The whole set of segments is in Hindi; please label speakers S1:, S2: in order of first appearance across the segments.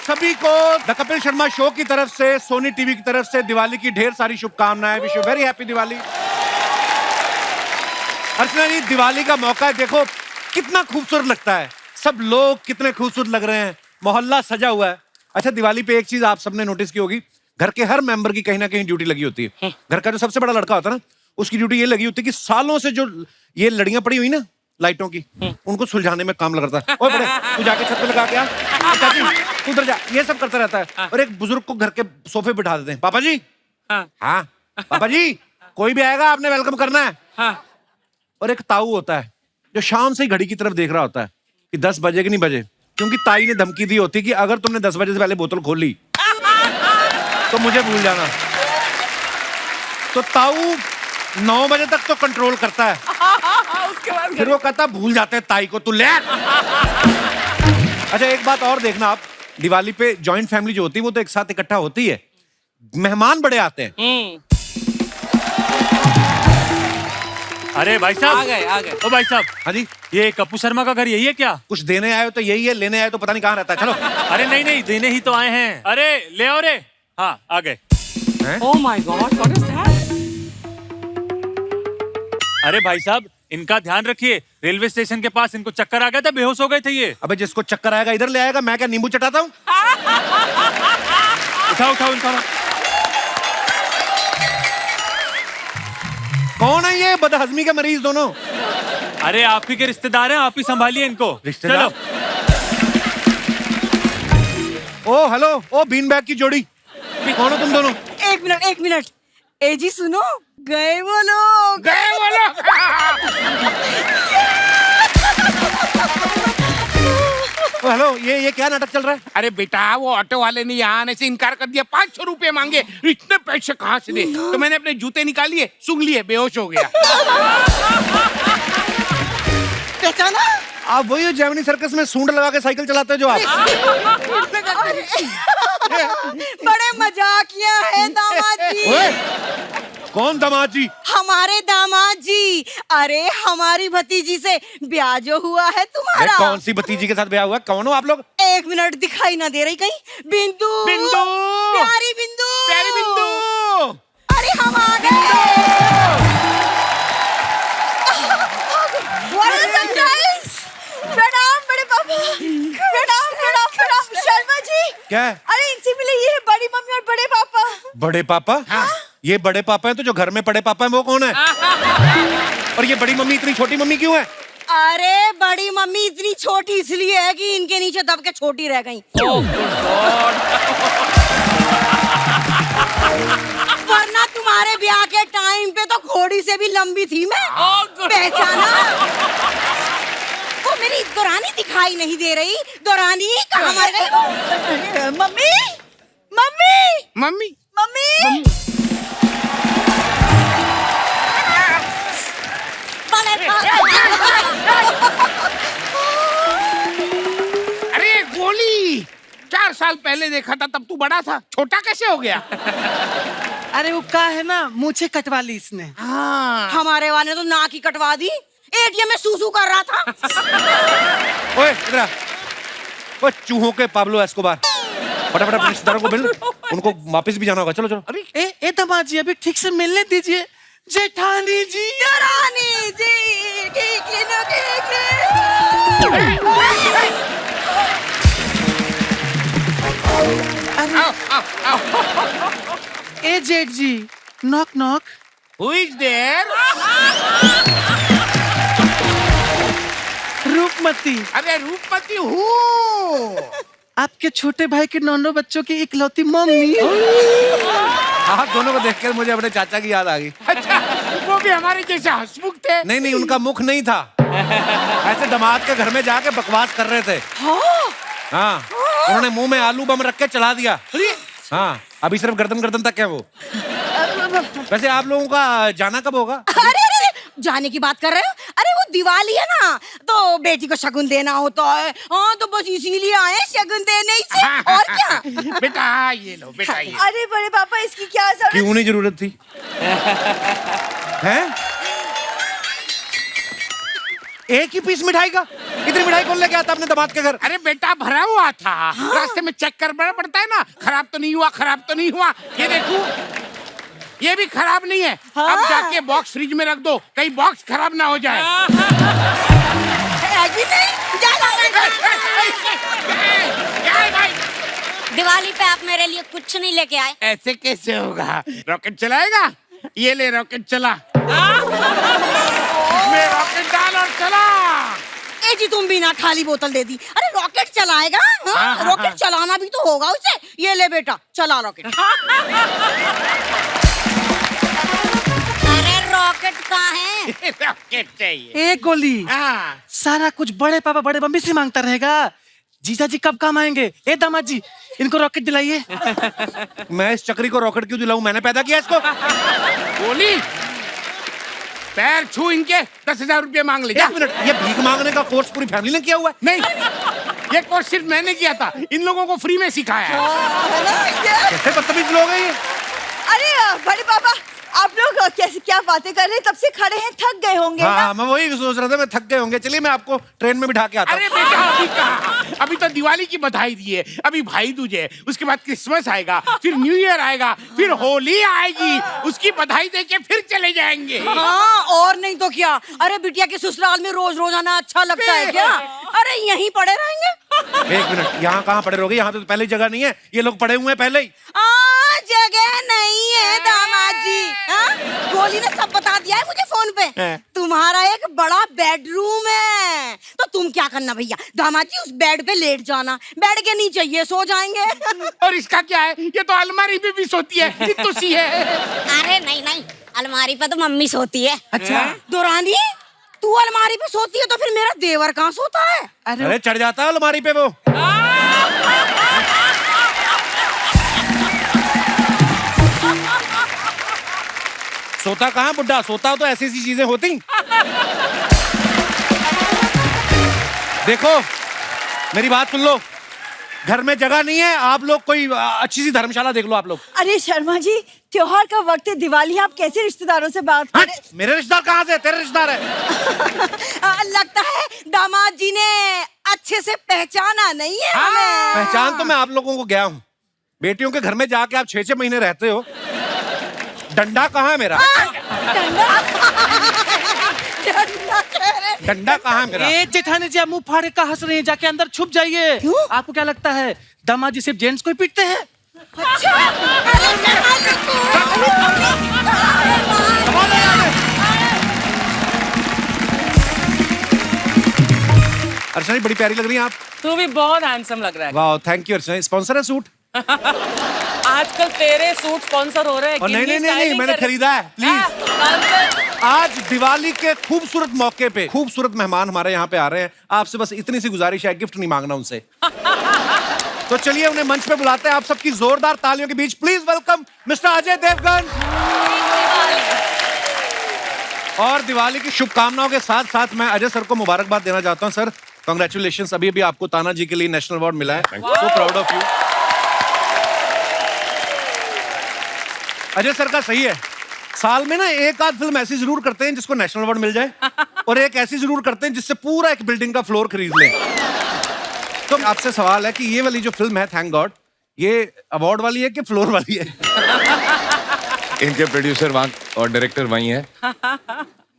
S1: सभी को द कपिल शर्मा शो की तरफ से, सोनी टीवी की तरफ से दिवाली की ढेर सारी शुभकामनाएं। Wish you very happy Diwali. Archana ji, Diwali का मौका है, देखो कितना खूबसूरत लगता है, सब लोग कितने खूबसूरत लग रहे हैं, मोहल्ला सजा हुआ है। अच्छा, दिवाली पे एक चीज आप सबने नोटिस की होगी, घर के हर मेंबर की कहीं ना कहीं ड्यूटी लगी होती है। घर का जो सबसे बड़ा लड़का होता है ना, उसकी ड्यूटी ये लगी होती है कि सालों से जो ये लड़ियां पड़ी हुई ना लाइटों की, उनको सुलझाने में काम लगता है। ओए बड़े, तू जाके छत पे लगा के आ, चाची तू उधर जा, ये सब करता रहता है। और एक बुजुर्ग को घर के सोफे पे बिठा देते हैं, पापा जी। हाँ पापा जी, कोई भी आएगा आपने वेलकम करना है। और एक ताऊ होता है जो शाम से ही घड़ी की तरफ देख रहा होता है कि 10 बजे कि नहीं बजे, क्योंकि ताई ने धमकी दी होती कि अगर तुमने 10 बजे से पहले बोतल खोल ली तो मुझे भूल जाना। तो ताऊ 9 बजे तक तो कंट्रोल करता है, उसके बाद फिर वो कहता भूल जाते हैं ताई को, तू ले। अच्छा, एक बात और देखना आप, दिवाली पे जॉइंट फैमिली जो होती है वो तो एक साथ इकट्ठा होती है, मेहमान बड़े आते हैं।
S2: अरे भाई साहब, आ गए। ओ भाई साहब।
S1: हाँ जी।
S2: ये कप्पू शर्मा का घर यही है क्या?
S1: कुछ देने आए हो तो यही है, लेने आए तो पता नहीं कहाँ रहता है। चलो।
S2: अरे नहीं, देने ही तो आए हैं। अरे ले आओ रे। हाँ, आ गए।
S3: Oh my God, what is that?
S2: अरे भाई साहब, इनका ध्यान रखिए, रेलवे स्टेशन के पास इनको चक्कर आ गया था, बेहोश हो गए थे ये।
S1: अबे जिसको चक्कर आएगा इधर ले आएगा, मैं क्या नींबू चटाता हूँ?
S2: उठाओ इनको।
S1: कौन है ये बदहजमी के मरीज दोनों?
S2: अरे आप ही के रिश्तेदार हैं, आप ही संभालिए इनको।
S1: रिश्तेदार? ओ हेलो, ओ बीन बैग की जोड़ी, कौन हो तुम दोनों?
S3: एक मिनट। ए जी सुनो, गए वो लोग।
S1: ओ हेलो, ये क्या नाटक चल रहा है?
S4: अरे बेटा, वो ऑटो वाले ने यहाँ आने से इनकार कर दिया, 500 रुपए मांगे, इतने पैसे कहाँ से दे? तो मैंने अपने जूते निकालिए, सूंघ लिए, बेहोश हो गया।
S3: पहचाना?
S1: आप वही हो जैमनी सर्कस में सूंड लगा के साइकिल चलाते हो जो आप?
S3: बड़े मजाकिया है दामाद जी।
S1: कौन दामाद जी?
S3: हमारे दामाद जी। अरे हमारी भतीजी से ब्याह जो हुआ है तुम्हारा।
S1: कौन सी भतीजी के साथ ब्याह हुआ? कौन हो आप लोग?
S3: 1 मिनट, दिखाई ना दे रही कहीं? बिंदु, प्यारी बिंदु। अरे हम आ गए। प्रणाम बड़े पापा। प्रणाम शर्मा जी।
S1: क्या?
S3: अरे इनसे मिले, ये है बड़ी मम्मी और बड़े पापा।
S1: बड़े पापा? हाँ। ये बड़े पापा हैं, तो जो घर में बड़े पापा हैं वो कौन है? और ये बड़ी मम्मी इतनी छोटी मम्मी क्यों है?
S3: अरे बड़ी मम्मी इतनी छोटी इसलिए है कि इनके नीचे दब के छोटी रह गई। वरना तुम्हारे ब्याह के टाइम पे तो घोड़ी से भी लंबी थी मैं। पहचाना? वो मेरी दौरानी दिखाई नहीं दे रही। दौरानी कहाँ मर गई? मम्मी।
S4: अरे गोली, 4 साल पहले देखा था, तब तू बड़ा था, छोटा कैसे हो गया?
S5: अरे वो का है ना, मूछें कटवा ली इसने।
S4: हाँ।
S3: हमारे वाले तो नाक ही कटवा दी। एटीएम में सूसू कर रहा था।
S1: ओए इधर आ। वो चूहों के पाब्लो एस्कोबार, फटाफट अपने रिश्तेदारों को मिल, उनको वापस भी जाना होगा। चलो।
S5: अरे ए दामाद जी, अभी ठीक से मिलने दीजिए। जेठानी जी।
S3: दौरानी जी, ठीक
S5: ए जेठ जी, knock.
S4: Who is there?
S5: Roopmati.
S4: अरे रूपमती हूँ।
S5: आपके छोटे भाई के 9 बच्चों की इकलौती मम्मी।
S1: आप दोनों को देखकर मुझे अपने चाचा की याद आ गई।
S4: अच्छा, वो भी हमारे जैसे हंसमुख थे?
S1: नहीं, उनका मुख नहीं था, ऐसे दामाद के घर में जाके बकवास कर रहे थे। हाँ, उन्होंने मुंह में आलू बम रख के चला दिया। हाँ, अभी सिर्फ गर्दन तक है वो। वैसे आप लोगों का जाना कब होगा?
S3: अरे जाने की बात कर रहे हो? अरे वो दिवाली है ना, तो बेटी को शगुन देना होता है। हाँ, तो बस इसीलिए आए शगुन देने ही से। और क्या?
S4: बेटा ये लो, बेटा ये।
S3: अरे बड़े पापा, इसकी क्या जरूरत?
S1: क्यों नहीं जरूरत थी? हैं? एक ही पीस मिठाई का? इतनी मिठाई कौन लेके आता अपने दामाद के घर?
S4: अरे बेटा भरा हुआ था, रास्ते में चेक करना पड़ता है ना, खराब तो नहीं हुआ, खराब तो नहीं हुआ। ये देखो, ये भी खराब नहीं है। अब जाके बॉक्स फ्रिज में रख दो, कहीं बॉक्स खराब ना हो जाए।
S3: दिवाली पे आप मेरे लिए कुछ नहीं लेके आए।
S4: ऐसे कैसे होगा? रॉकेट चलाएगा? ये ले रॉकेट चला। इसमें रॉकेट डाल और चला।
S3: ए जी तुम भी ना खाली बोतल दे दी। अरे रॉकेट चलाएगा? हाँ, रॉकेट चलाना भी तो होगा उसे। ये ले बेटा, चला रॉकेट। अरे रॉकेट कहाँ है?
S4: रॉकेट चाहिए।
S5: एक गोली
S4: हाँ।
S5: सारा कुछ बड़े पापा बड़े मम्मी से मांगता रहेगा। जीजा जी कब काम आएंगे? ए दामाद जी, इनको रॉकेट दिलाइए।
S1: मैं इस चक्री को रॉकेट क्यों दिलाऊं? मैंने पैदा किया इसको।
S4: गोली, पैर छू इनके 10,000 रुपये मांग ले।
S1: एक मिनट, ये भीख मांगने का कोर्स पूरी फैमिली ने किया हुआ है?
S4: नहीं, ये कोर्स सिर्फ मैंने किया था, इन लोगों को फ्री में सिखाया है।
S1: कैसे बदतमीज लोग हैं ये?
S6: अरे बड़े पापा, आप लोग कैसे क्या बातें कर रहे हैं? तब से खड़े हैं, थक गए होंगे ना?
S1: हाँ, मैं वही सोच रहा था, मैं थक गए होंगे। चलिए मैं आपको ट्रेन में बिठा के आता हूँ।
S4: अरे बेटा अभी कहाँ? अभी तो दिवाली की बधाई दी है, अभी भाई दूज है, उसके बाद क्रिसमस आएगा, फिर न्यू ईयर आएगा, फिर होली आएगी, उसकी बधाई देके फिर चले जाएंगे।
S3: हाँ, और नहीं तो क्या। अरे बिटिया के ससुराल में रोज रोज आना अच्छा लगता है क्या? अरे यहीं पड़े रहेंगे।
S1: एक मिनट, यहाँ कहाँ पड़े रहोगे? यहाँ तो पहले ही जगह नहीं है, ये लोग पड़े हुए हैं पहले ही।
S3: जगह नहीं है दामाद जी। हाँ? गोली ने सब बता दिया है मुझे फोन पे। तुम्हारा एक बड़ा बेडरूम है, तो तुम क्या करना भैया, दामाद जी उस बेड पे लेट जाना, बेड के नीचे ये सो जाएंगे।
S4: और इसका क्या है? ये तो अलमारी में भी सोती है, इतनी सी है।
S3: अरे नहीं नहीं, अलमारी पे तो मम्मी सोती है।
S5: अच्छा।
S3: दुरानी, तू अलमारी पे सोती है तो फिर मेरा देवर कहाँ सोता है?
S1: अरे चढ़ जाता है अलमारी पे वो। सोता कहाँ बुड्ढा? सोता तो ऐसी ऐसी चीजें होती। देखो मेरी बात सुन लो, घर में जगह नहीं है, आप लोग कोई अच्छी सी धर्मशाला देख लो आप लोग।
S6: अरे शर्मा जी, त्योहार का वक्त है, दिवाली, आप कैसे रिश्तेदारों से बात करें?
S1: मेरे रिश्तेदार कहाँ से? तेरे रिश्तेदार है।
S3: लगता है दामाद जी ने अच्छे से पहचाना नहीं है हमें।
S1: पहचान तो मैं आप लोगों को गया हूँ। बेटियों के घर में जाके आप 6-6 महीने रहते हो। डंडा कहाँ है मेरा? डंडा कहाँ है मेरा?
S5: ए जेठानी जी, आप मुंह फाड़े का हंस रहे हैं, जाके अंदर छुप जाइए। आपको क्या लगता है दामाद जी सिर्फ जेंट्स को ही पीटते हैं?
S1: अर्चना बड़ी प्यारी लग रही हैं आप।
S7: तू भी बहुत हैंडसम लग रहा है।
S1: वाह, थैंक यू अर्चना। स्पॉन्सर है सूट?
S7: आजकल तेरे सूट स्पॉन्सर हो रहे हैं।
S1: और नहीं, मैंने खरीदा है। प्लीज, आज दिवाली के खूबसूरत मौके पे खूबसूरत मेहमान हमारे यहाँ पे आ रहे हैं। आपसे बस इतनी सी गुजारिश है, गिफ्ट नहीं मांगना उनसे। तो चलिए उन्हें मंच पे बुलाते हैं। आप सबकी जोरदार तालियों के बीच please welcome mister Ajay Devgan. और दिवाली की शुभकामनाओं के साथ साथ मैं अजय सर को मुबारकबाद देना चाहता हूँ। सर कांग्रेचुलेशंस, अभी अभी आपको ताना जी के लिए नेशनल अवार्ड मिला है। So proud of you. Ajay sir का सही है, साल में ना एक आध फिल्म ऐसी जरूर करते हैं जिसको नेशनल अवार्ड मिल जाए, और एक ऐसी जरूर करते हैं जिससे पूरा एक बिल्डिंग का फ्लोर खरीद ले। तो आपसे सवाल है कि ये वाली जो फिल्म है थैंक गॉड, ये अवार्ड वाली है कि फ्लोर वाली है?
S8: इनके प्रोड्यूसर वहाँ और डायरेक्टर वहीं है।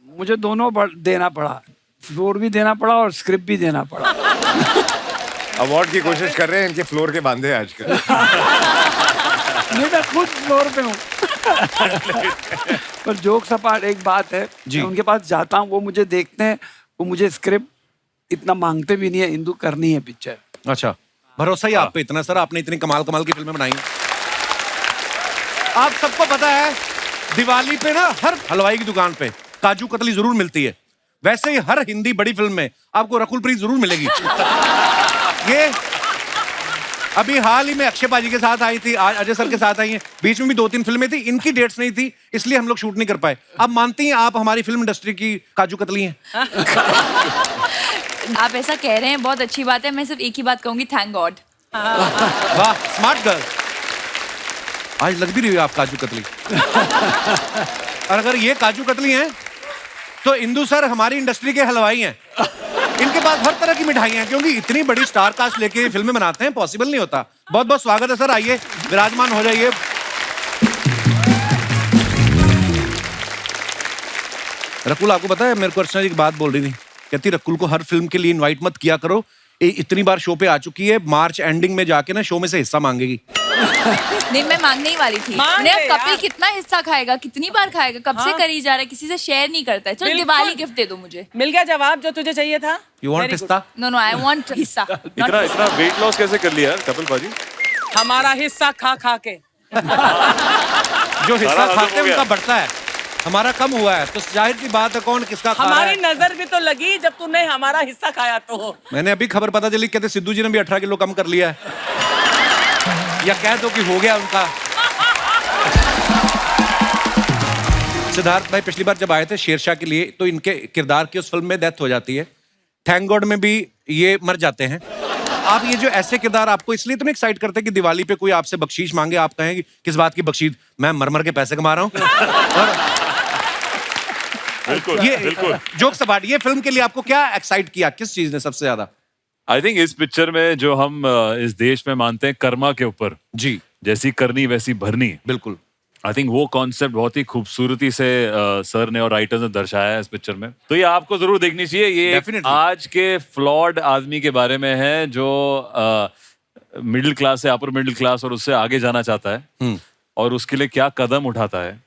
S9: मुझे दोनों देना पड़ा, फ्लोर भी देना पड़ा और स्क्रिप्ट भी देना पड़ा।
S8: अवार्ड की कोशिश कर रहे हैं, इनके फ्लोर के बांधे हैं आजकल।
S9: नहीं, मैं खुद फ्लोर पे हूँ। पर जोक्स अपार्ट, एक बात है, मैं उनके पास जाता हूँ, वो मुझे देखते हैं, वो मुझे स्क्रिप्ट इतना मांगते भी नहीं है, इंदु करनी है पिक्चर।
S1: अच्छा, भरोसा ही आप पे इतना सर, आपने इतनी कमाल कमाल की फिल्में बनाई। आप सबको पता है दिवाली पे ना हर हलवाई की दुकान पे काजू कतली जरूर मिलती है। वैसे ही हर हिंदी बड़ी फिल्म में आपको रकुलप्रीत जरूर मिलेगी। ये अभी हाल ही में अक्षय पाजी के साथ आई थी, आज अजय सर के साथ आई हैं। बीच में भी 2-3 फिल्में थी, इनकी डेट्स नहीं थी, इसलिए हम लोग शूट नहीं कर पाए। अब मानती हैं आप हमारी फिल्म इंडस्ट्री की काजू कतली हैं?
S10: आप ऐसा कह रहे हैं, बहुत अच्छी बात है। मैं सिर्फ एक ही बात कहूंगी, थैंक गॉड।
S1: वाह, स्मार्ट गर्ल। आज लग भी रही है आप काजू कतली। और अगर ये काजू कतली हैं तो इंदु सर हमारी इंडस्ट्री के हलवाई हैं। इनके पास हर तरह की मिठाइयां हैं, क्योंकि इतनी बड़ी स्टार कास्ट लेके ये फिल्में बनाते हैं, पॉसिबल नहीं होता। बहुत बहुत स्वागत है सर, आइए विराजमान हो जाइए। रकुल, आपको पता है मेरे को अर्चना जी एक बात बोल रही थी, कहती रकुल को हर फिल्म के लिए इनवाइट मत किया करो, ये इतनी बार शो पे आ चुकी है, मार्च एंडिंग में जाके ना शो में से हिस्सा मांगेगी।
S10: नहीं, मैं मांगने ही वाली थी।
S7: मांग
S10: नहीं,
S7: ले
S10: अब कपिल
S7: यार।
S10: कितना हिस्सा खाएगा, कितनी बार खाएगा, कब से करी जा रहा है, किसी से शेयर नहीं करता है। चलो
S7: बिल्कुल।
S10: दिवाली गिफ्ट दे दो मुझे।
S7: मिल गया जवाब जो तुझे चाहिए था।
S1: You want
S7: Very good.
S1: हिस्सा?
S10: नो नो, आई वांट हिस्सा।
S11: इतना इतना वेट लॉस कैसे कर लिया यार कपिल बाजी?
S7: हमारा हिस्सा खा खा के।
S1: जो हिस्सा
S11: सारा हजम
S1: खाते हैं
S11: हो गया।
S1: उनका बढ़ता है, हमारा कम हुआ है, तो जाहिर सी बात है कौन किसका खा रहा
S7: हमारी
S1: है।
S7: नजर भी तो लगी जब तूने हमारा हिस्सा खाया तो।
S1: मैंने अभी खबर पता चली, कहते सिद्धू जी ने भी 18 किलो कम कर लिया है, या कह दो कि हो गया उनका। सिद्धार्थ भाई पिछली बार जब आए थे शेरशाह के लिए, तो इनके किरदार की उस फिल्म में डेथ हो जाती है, थैंक गॉड में भी ये मर जाते हैं। आप ये जो ऐसे किरदार आपको इसलिए तो नहीं एक्साइट करते कि दिवाली पे कोई आपसे बख्शीश मांगे, आप कहें कि किस बात की बख्शीश, मैं मर मर के पैसे कमा रहा हूँ। और
S11: बिल्कुल
S1: ये
S11: बिल्कुल।
S1: जोक्स अपार्ट, ये फिल्म के लिए आपको क्या एक्साइट किया, किस चीज ने सबसे ज्यादा?
S11: आई थिंक इस पिक्चर में जो हम इस देश में मानते हैं कर्मा के ऊपर,
S1: जी
S11: जैसी करनी वैसी भरनी,
S1: बिल्कुल।
S11: आई थिंक वो कॉन्सेप्ट बहुत ही खूबसूरती से सर ने और राइटर्स ने दर्शाया है इस पिक्चर में। तो ये आपको जरूर देखनी चाहिए। ये
S1: Definitely.
S11: आज के फ्लॉड आदमी के बारे में है जो मिडिल क्लास से अपर मिडिल क्लास और उससे आगे जाना चाहता है, और उसके लिए क्या कदम उठाता है,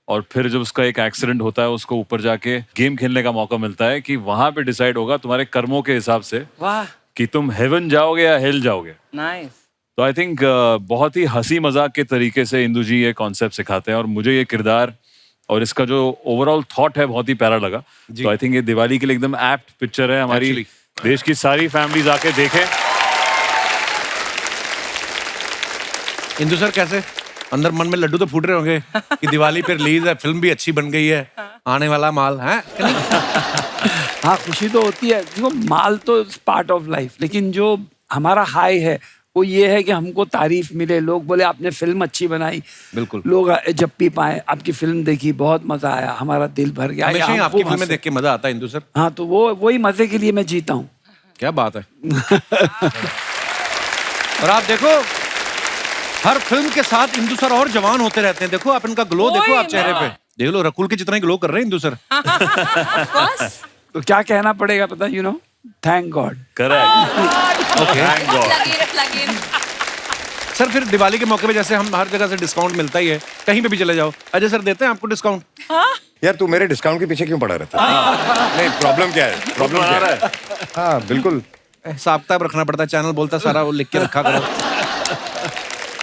S11: और फिर जब उसका एक एक्सीडेंट होता है, उसको ऊपर जाके गेम खेलने का मौका मिलता है कि वहां पे डिसाइड होगा तुम्हारे कर्मों के हिसाब से
S7: वाह,
S11: कि तुम हेवन जाओगे या हेल जाओगे।
S7: नाइस।
S11: तो आई थिंक बहुत ही हंसी मजाक के तरीके से इंदु जी ये कॉन्सेप्ट सिखाते हैं, और मुझे ये किरदार और इसका जो ओवरऑल थॉट है बहुत ही प्यारा लगा। तो आई थिंक ये दिवाली के लिए एकदम एप्ट पिक्चर है, हमारी
S1: Actually.
S11: देश की सारी फैमिलीज आके देखें।
S1: इंदु सर कैसे, अंदर मन में लड्डू तो फूट रहे होंगे कि दिवाली पे रिलीज है, फिल्म भी अच्छी बन गई है, आने वाला माल है।
S9: हाँ, खुशी तो होती है, देखो माल तो पार्ट ऑफ लाइफ, लेकिन जो हमारा हाई है वो ये है कि हमको तारीफ मिले, लोग बोले आपने फिल्म अच्छी बनाई,
S1: बिल्कुल।
S9: लोग जब भी पाए आपकी फिल्म देखी, बहुत मजा आया, हमारा दिल भर गया।
S1: हमेशा ही
S9: या
S1: आपकी
S9: हमको
S1: फिल्में
S9: हंसे।
S1: देख के मजा आता है इंदु सर।
S9: हाँ, तो वो वही मजे के लिए मैं जीता हूँ।
S1: क्या बात है। और आप देखो हर फिल्म के साथ इंदु सर और जवान होते रहते हैं। देखो आप इनका ग्लो देखो, आप चेहरे पे देख लो, रकुल के जितना ही ग्लो कर रहे हैं इंदु सर।
S9: तो क्या कहना पड़ेगा पता, you know, thank God.
S11: Correct. Thank God.
S1: Sir फिर दिवाली के मौके पे जैसे हम हर जगह से डिस्काउंट मिलता ही है, कहीं पे भी चले जाओ, अजय सर देते हैं आपको डिस्काउंट?
S8: यार तू मेरे डिस्काउंट के पीछे क्यों पड़ा रहता है? नहीं, प्रॉब्लम क्या है? प्रॉब्लम क्या है? हाँ बिल्कुल,
S1: हिसाब किताब रखना पड़ता है, चैनल बोलता है सारा वो लिख के रखा करो।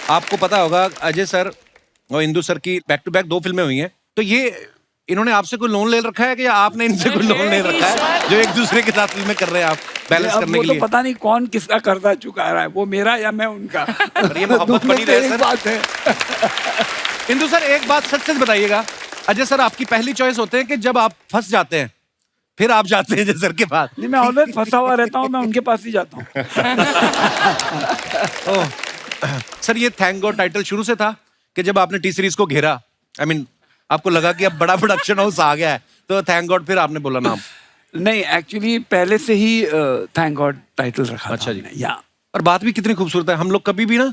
S1: आपको पता होगा अजय सर और इंदु सर की बैक टू बैक 2 फिल्में हुई हैं, तो ये इन्होंने आपसे कोई लोन ले रखा है कि या आपने इनसे कोई लोन ले रखा है जो एक दूसरे के साथ फिल्में कर रहे हैं आप बैलेंस
S9: अब
S1: करने
S9: वो
S1: के
S9: तो
S1: लिए?
S9: पता नहीं कौन किसका कर्जा चुका रहा है, वो मेरा या मैं उनका।
S1: पर ये मोहब्बत
S9: दुख में
S1: बनी
S9: तो
S1: रहे
S9: एक
S1: सर।
S9: बात है।
S1: इंदु सर एक बात सच सच बताइएगा, अजय सर आपकी पहली चॉइस होते हैं कि जब आप फंस जाते हैं फिर आप जाते हैं अजय सर के पास?
S9: नहीं, मैं ऑलवेज फंसा हुआ रहता हूँ, मैं उनके पास ही जाता हूँ।
S1: ओह, सर ये थैंक गॉड टाइटल शुरू से था कि जब आपने टी सीरीज को घेरा, आई मीन आपको लगा कि अब बड़ा प्रोडक्शन हाउस आ गया है, तो थैंक गॉड फिर आपने बोला नाम?
S9: नहीं, एक्चुअली पहले से ही थैंक गॉड टाइटल रखा
S1: अच्छा
S9: था
S1: जी।
S9: हमने, या
S1: और बात भी कितनी खूबसूरत है। हम लोग कभी भी ना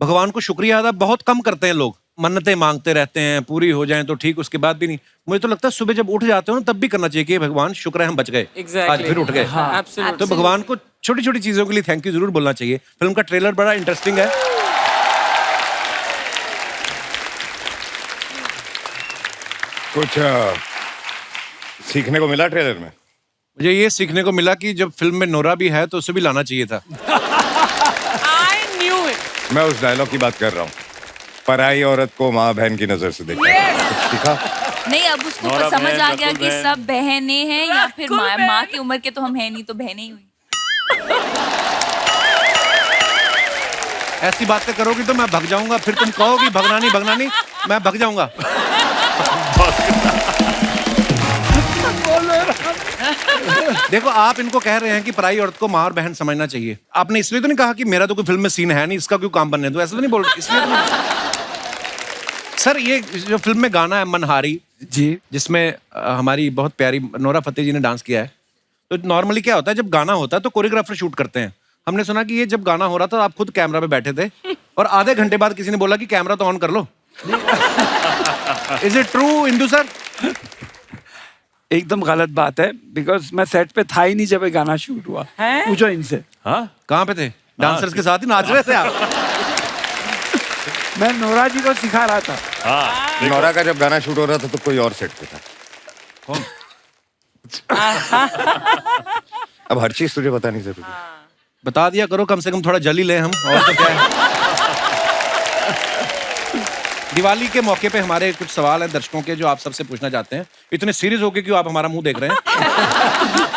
S1: भगवान को शुक्रिया अदा बहुत कम करते हैं, लोग मन्नतें मांगते रहते हैं, पूरी हो जाएं तो ठीक, उसके बाद भी नहीं। मुझे तो लगता है सुबह जब उठ जाते हो ना तब भी करना चाहिए कि भगवान शुक्र है हम बच गए, आज फिर उठ गए।
S7: Absolutely.
S1: तो भगवान को छोटी छोटी चीजों के लिए थैंक यू जरूर बोलना चाहिए। फिल्म का ट्रेलर बड़ा इंटरेस्टिंग है।
S8: कुछ सीखने को मिला ट्रेलर में?
S1: मुझे ये सीखने को मिला कि जब फिल्म में नोरा भी है तो उसे भी लाना चाहिए था।
S7: I knew it.
S8: मैं उस डायलॉग की बात कर रहा हूँ, पराई औरत को माँ बहन की नजर से देखा। सीखा?
S10: नहीं, अब उसको
S11: नोरा
S10: समझ
S11: बहन,
S10: आ गया
S11: रकुल
S10: कि
S11: बहन।
S10: सब बहनें हैं या फिर
S7: रकुल
S10: माँ
S7: बहन।
S10: की उम्र के तो हम हैं नहीं, तो बहनें ही हुई।
S1: ऐसी बातें करोगी तो मैं भग जाऊंगा, फिर तुम कहोगी भगना नहीं, मैं भग जाऊंगा। देखो आप इनको कह रहे हैं कि पराई औरत को माँ और बहन समझना चाहिए, आपने इसलिए तो नहीं कहा कि मेरा तो कोई फिल्म में सीन है नहीं, इसका क्यों काम बनने दो, ऐसा तो नहीं बोल रहे इसलिए तो नहीं। सर ये जो फिल्म में गाना है मनहारी
S9: जी,
S1: जिसमें हमारी बहुत प्यारी नोरा फतेही जी ने डांस किया है, तो नॉर्मली क्या होता है, जब गाना होता है तो कोरियोग्राफर शूट करते हैं। हमने सुना कि ये जब गाना हो रहा था आप खुद कैमरा पे बैठे थे और आधे घंटे बाद किसी ने बोला कि कैमरा तो ऑन कर लो। Is it true Indu sir?
S9: एकदम गलत बात है, बिकॉज मैं सेट पे था ही नहीं जब ये गाना शूट हुआ। पूछो इनसे।
S11: हाँ,
S1: कहाँ पे थे? डांसर्स के साथ ही नाच रहे थे आप?
S9: मैं नोरा जी को सिखा रहा था।
S11: हाँ,
S8: नोरा का जब गाना शूट हो रहा था तो कोई और सेट पे था।
S1: कौन?
S8: अब हर चीज तुझे बतानी जरूरी है।
S1: बता दिया करो, कम से कम थोड़ा जल ही ले हम, और तो क्या है। दिवाली के मौके पे हमारे कुछ सवाल हैं दर्शकों के जो आप सबसे पूछना चाहते हैं। इतने सीरियस होके क्यों आप हमारा मुंह देख रहे हैं?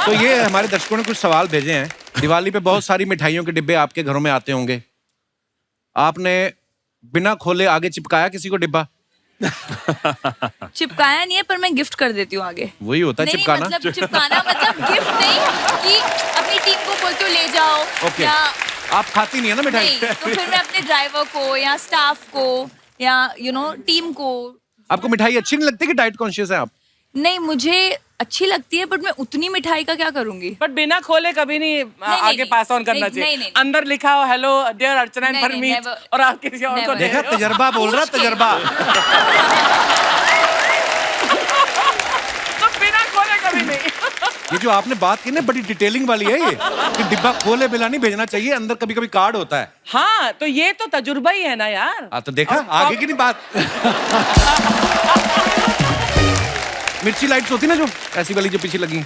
S1: तो ये हमारे दर्शकों ने कुछ सवाल भेजे हैं। दिवाली पे बहुत सारी मिठाइयों के डिब्बे आपके घरों में आते होंगे, आपने बिना खोले आगे चिपकाया किसी को डिब्बा?
S10: चिपकाया नहीं है, पर मैं गिफ्ट कर देती हूँ आगे।
S1: वही होता है
S10: नहीं,
S1: चिपकाना।
S10: मतलब चिपकाना मतलब गिफ्ट नहीं कि अपनी टीम को बोलते हो ले जाओ।
S1: ओके।
S10: या
S1: आप खाती नहीं है ना मिठाई?
S10: नहीं, तो फिर मैं अपने ड्राइवर को या स्टाफ को या टीम को।
S1: आपको मिठाई अच्छी नहीं लगती कि डाइट कॉन्शियस है आप?
S10: नहीं, मुझे अच्छी लगती है, बट मैं उतनी मिठाई का क्या करूंगी।
S7: बट बिना खोले कभी नहीं आगे
S10: नहीं,
S7: पास ऑन करना
S10: नहीं,
S7: चाहिए।
S10: नहीं।
S7: अंदर लिखा हो हेलो डियर अर्चना एंड
S10: नहीं,
S7: परमीत
S10: never,
S7: और आप किसी और को
S10: never।
S7: दे
S1: देखा,
S7: रहे हो।
S1: तजर्बा बोल रहा, तजर्बा।
S7: तो बिना खोले कभी नहीं।
S1: ये जो आपने बात की ना बड़ी डिटेलिंग वाली है ये, कि डिब्बा खोले बिना नहीं भेजना चाहिए, अंदर कभी कभी कार्ड होता है।
S7: हाँ, तो ये तो तजुर्बा ही है ना यार।
S1: हाँ तो देखा, आगे की नहीं बात। मिर्ची लाइट्स होती ना जो ऐसी वाली जो पीछे लगी,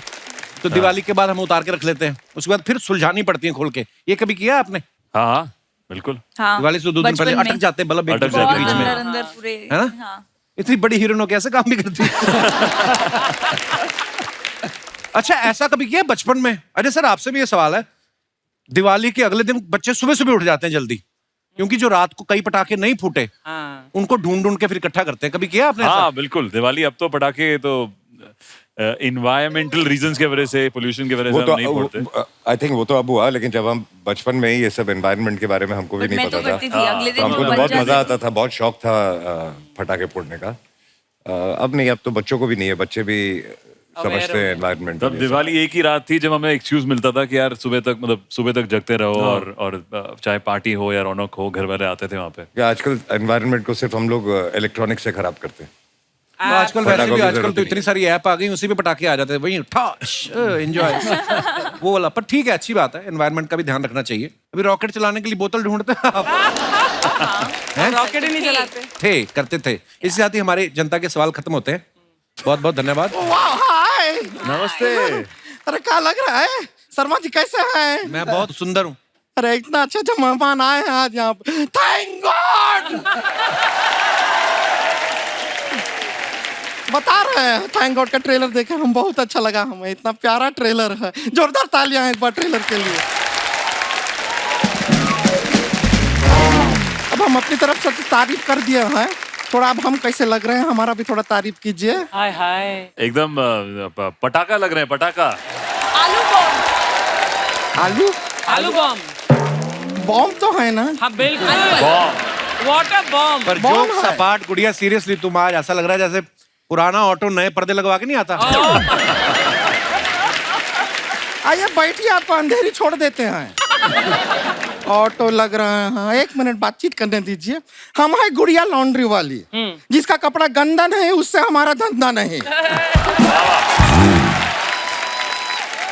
S1: तो दिवाली के बाद हम उतार के रख लेते हैं, उसके बाद फिर सुलझानी पड़ती है खोल के। ये कभी किया आपने?
S11: हाँ, हाँ, बिल्कुल।
S10: हाँ,
S1: दिवाली से 2 दिन पहले
S10: बचपन
S1: अटक
S10: में।
S1: जाते हैं बल्ब एक
S11: अटक
S1: दूसरे
S11: जाते
S1: के
S11: हैं,
S1: बीच में,
S10: अंदर अंदर पूरे।
S1: है ना?
S10: हाँ।
S1: इतनी बड़ी हीरोइनों कैसे काम भी करती है। अच्छा, ऐसा कभी किया बचपन में? अरे सर, आपसे भी ये सवाल है। दिवाली के अगले दिन बच्चे सुबह सुबह उठ जाते हैं जल्दी, क्योंकि जो रात को कई पटाखे नहीं फूटे
S7: हाँ।
S1: उनको ढूंढ ढूंढ के फिर इकट्ठा करते हैं। कभी किया आपने ऐसा?
S11: हाँ, बिल्कुल। दिवाली अब तो पटाखे तो इन्वायरमेंटल रीजंस की वजह से, पोल्यूशन की वजह से
S8: वो
S11: हम
S8: तो
S11: नहीं फोड़ते।
S8: आई थिंक वो तो अब हुआ, लेकिन जब हम बचपन में ही ये सब एनवायरनमेंट के बारे में हमको भी
S10: But
S8: नहीं
S10: मैं तो
S8: पता
S10: करती
S8: था।
S10: थी, अगले
S8: तो
S10: दिन
S8: हमको
S10: वो
S8: तो
S10: बन
S8: बहुत
S10: जाती
S8: मजा
S10: थी।
S8: आता था, बहुत शौक था पटाखे फोड़ने का। अब नहीं, अब तो बच्चों को भी नहीं है, बच्चे भी समझते हैं एनवायरनमेंट।
S11: तब दिवाली एक ही रात थी जब हमें एक्सक्यूज मिलता था कि यार सुबह तक, मतलब सुबह तक जगते रहो, और चाहे पार्टी हो या रौनक हो, घर वाले आते थे वहाँ पे।
S8: आजकल एनवायरनमेंट को सिर्फ हम लोग इलेक्ट्रॉनिक से खराब करते हैं।
S1: आजकल वैसे
S8: पटाखों
S1: भी
S8: की
S1: आजकल
S8: जरूरत
S1: तो
S8: ही
S1: इतनी सारी ऐप आ गई, उसी पे पटाखे आ जाते हैं, वही ठाश एंजॉय वो वाला। पर ठीक है, अच्छी बात है, एनवायरनमेंट का भी ध्यान रखना चाहिए। अभी रॉकेट चलाने के लिए बोतल ढूंढते हैं आप? हैं?
S7: रॉकेट ही नहीं चलाते।
S1: थे, करते थे। इसके साथ ही हमारे जनता के सवाल खत्म होते हैं। बहुत बहुत धन्यवाद।
S12: हाय,
S11: नमस्ते।
S12: अरे क्या लग रहा है शर्मा जी, कैसे हैं?
S1: मैं बहुत सुंदर हूँ।
S12: अरे इतना अच्छे अच्छे मेहमान आए हैं आज यहाँ पे, थैंक गॉड। बता रहे हैं, थैंक गॉड का ट्रेलर देखे हम, बहुत अच्छा लगा हमें, इतना प्यारा ट्रेलर है। जोरदार तालियां एक बार ट्रेलर के लिए। अब हम अपनी तरफ से तारीफ कर दिए हैं, थोड़ा अब हम कैसे लग रहे हैं हमारा भी थोड़ा तारीफ कीजिए।
S7: हाय हाय,
S11: एकदम पटाखा लग रहे हैं, पटाखा।
S7: आलू बॉम्ब।
S12: आलू
S7: आलू बॉम्ब।
S12: बॉम्ब तो है ना?
S7: हाँ बिल्कुल, वाटर बॉम्ब।
S1: पर
S12: बॉम्ब
S1: जो
S12: है।
S1: सपाट गुड़िया, सीरियसली तुम आज ऐसा लग रहा है जैसे पुराना ऑटो नए पर्दे लगवा के नहीं आता।
S12: आइए बैठिए, आपको अंधेरी छोड़ देते हैं। ऑटो लग रहे हैं, 1 मिनट बातचीत करने दीजिए। हम है गुड़िया लॉन्ड्री वाली, जिसका कपड़ा गंदा नहीं उससे हमारा धंधा नहीं।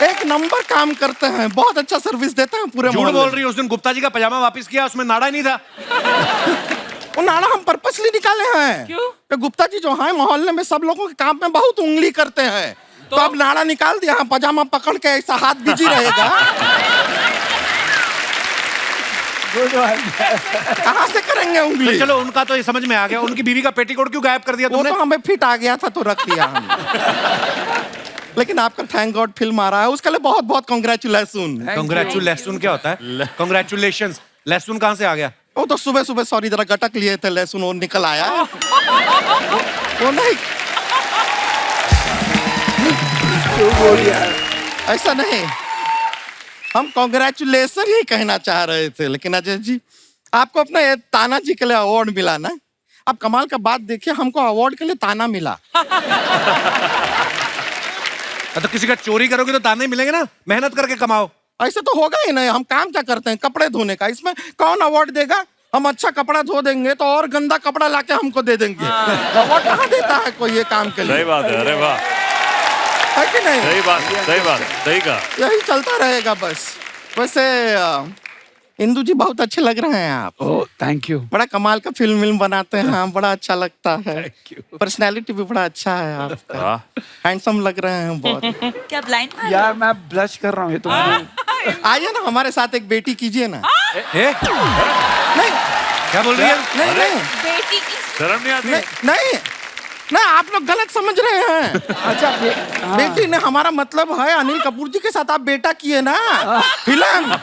S12: एक नंबर काम करते हैं, बहुत अच्छा सर्विस देते हैं पूरे
S1: झूठ
S12: मोहल्ले
S1: बोल
S12: में।
S1: रही है, उस दिन गुप्ता जी का पजामा वापस किया, उसमें नाड़ा ही नहीं था।
S12: वो नाड़ा हम पर्पसली निकाले हैं।
S7: क्यों?
S12: तो गुप्ता जी जो है मोहल्ले में सब लोगों के काम में बहुत उंगली करते हैं, तो अब नाड़ा निकाल दिया, पजामा पकड़ के ऐसा हाथ बिजी रहेगा। कहाँ से करेंगे उंगली?
S1: चलो, उनका तो ये समझ में आ गया। उनकी बीवी का पेटीकोट क्यों गायब कर दिया
S12: वो
S1: तुमने?
S12: तो हमें फिट आ गया था तो रख दिया हमने। लेकिन आपका थैंक गॉड फिल्म आ रहा है, उसके लिए बहुत बहुत कॉन्ग्रेचुलेशन।
S1: कांग्रेचुलेशन क्या होता है? कांग्रेचुलेशन। लहसुन कहाँ से आ गया?
S12: वो तो सुबह सुबह सॉरी जरा गटक लिए थे, लहसुन वो निकल आया। वो नहीं, ऐसा नहीं, हम कॉन्ग्रेचुलेशन ही कहना चाह रहे थे। लेकिन अजय जी, आपको अपना ये ताना जी के लिए अवार्ड मिला ना। अब कमाल का बात देखिए, हमको अवार्ड के लिए ताना मिला।
S1: तो किसी का चोरी करोगे तो ताने मिलेंगे ना, मेहनत करके कमाओ।
S12: ऐसे तो होगा ही नहीं। हम काम क्या करते हैं, कपड़े धोने का। इसमें कौन अवार्ड देगा? हम अच्छा कपड़ा धो देंगे तो और गंदा कपड़ा लाके हमको दे देंगे। अवार्ड कहाँ देता है कोई ये काम के लिए?
S11: सही बात है, अरे वाह,
S12: है कि नहीं?
S11: सही बात, सही बात, सही कहा।
S12: यही चलता रहेगा बस। वैसे इंदु जी बहुत अच्छे लग रहे हैं आप।
S9: Oh thank you.
S12: बड़ा कमाल का फिल्म बनाते हैं आप, बड़ा अच्छा लगता है। पर्सनैलिटी भी बड़ा अच्छा है आपका, हैंडसम लग रहे हैं बहुत।
S10: क्या ब्लाइंड
S9: यार मैं ब्लश कर रहा हूँ, ये तो
S12: आइए ना हमारे साथ एक बेटी कीजिए ना।
S1: नहीं, क्या बोल रही है?
S12: नहीं नहीं
S10: बेटी की
S11: शर्म नहीं आती?
S12: नहीं नहीं, आप लोग गलत समझ रहे हैं।
S9: अच्छा
S12: बेटी ने हमारा मतलब है अनिल कपूर जी के साथ आप बेटा किए ना फिल्म।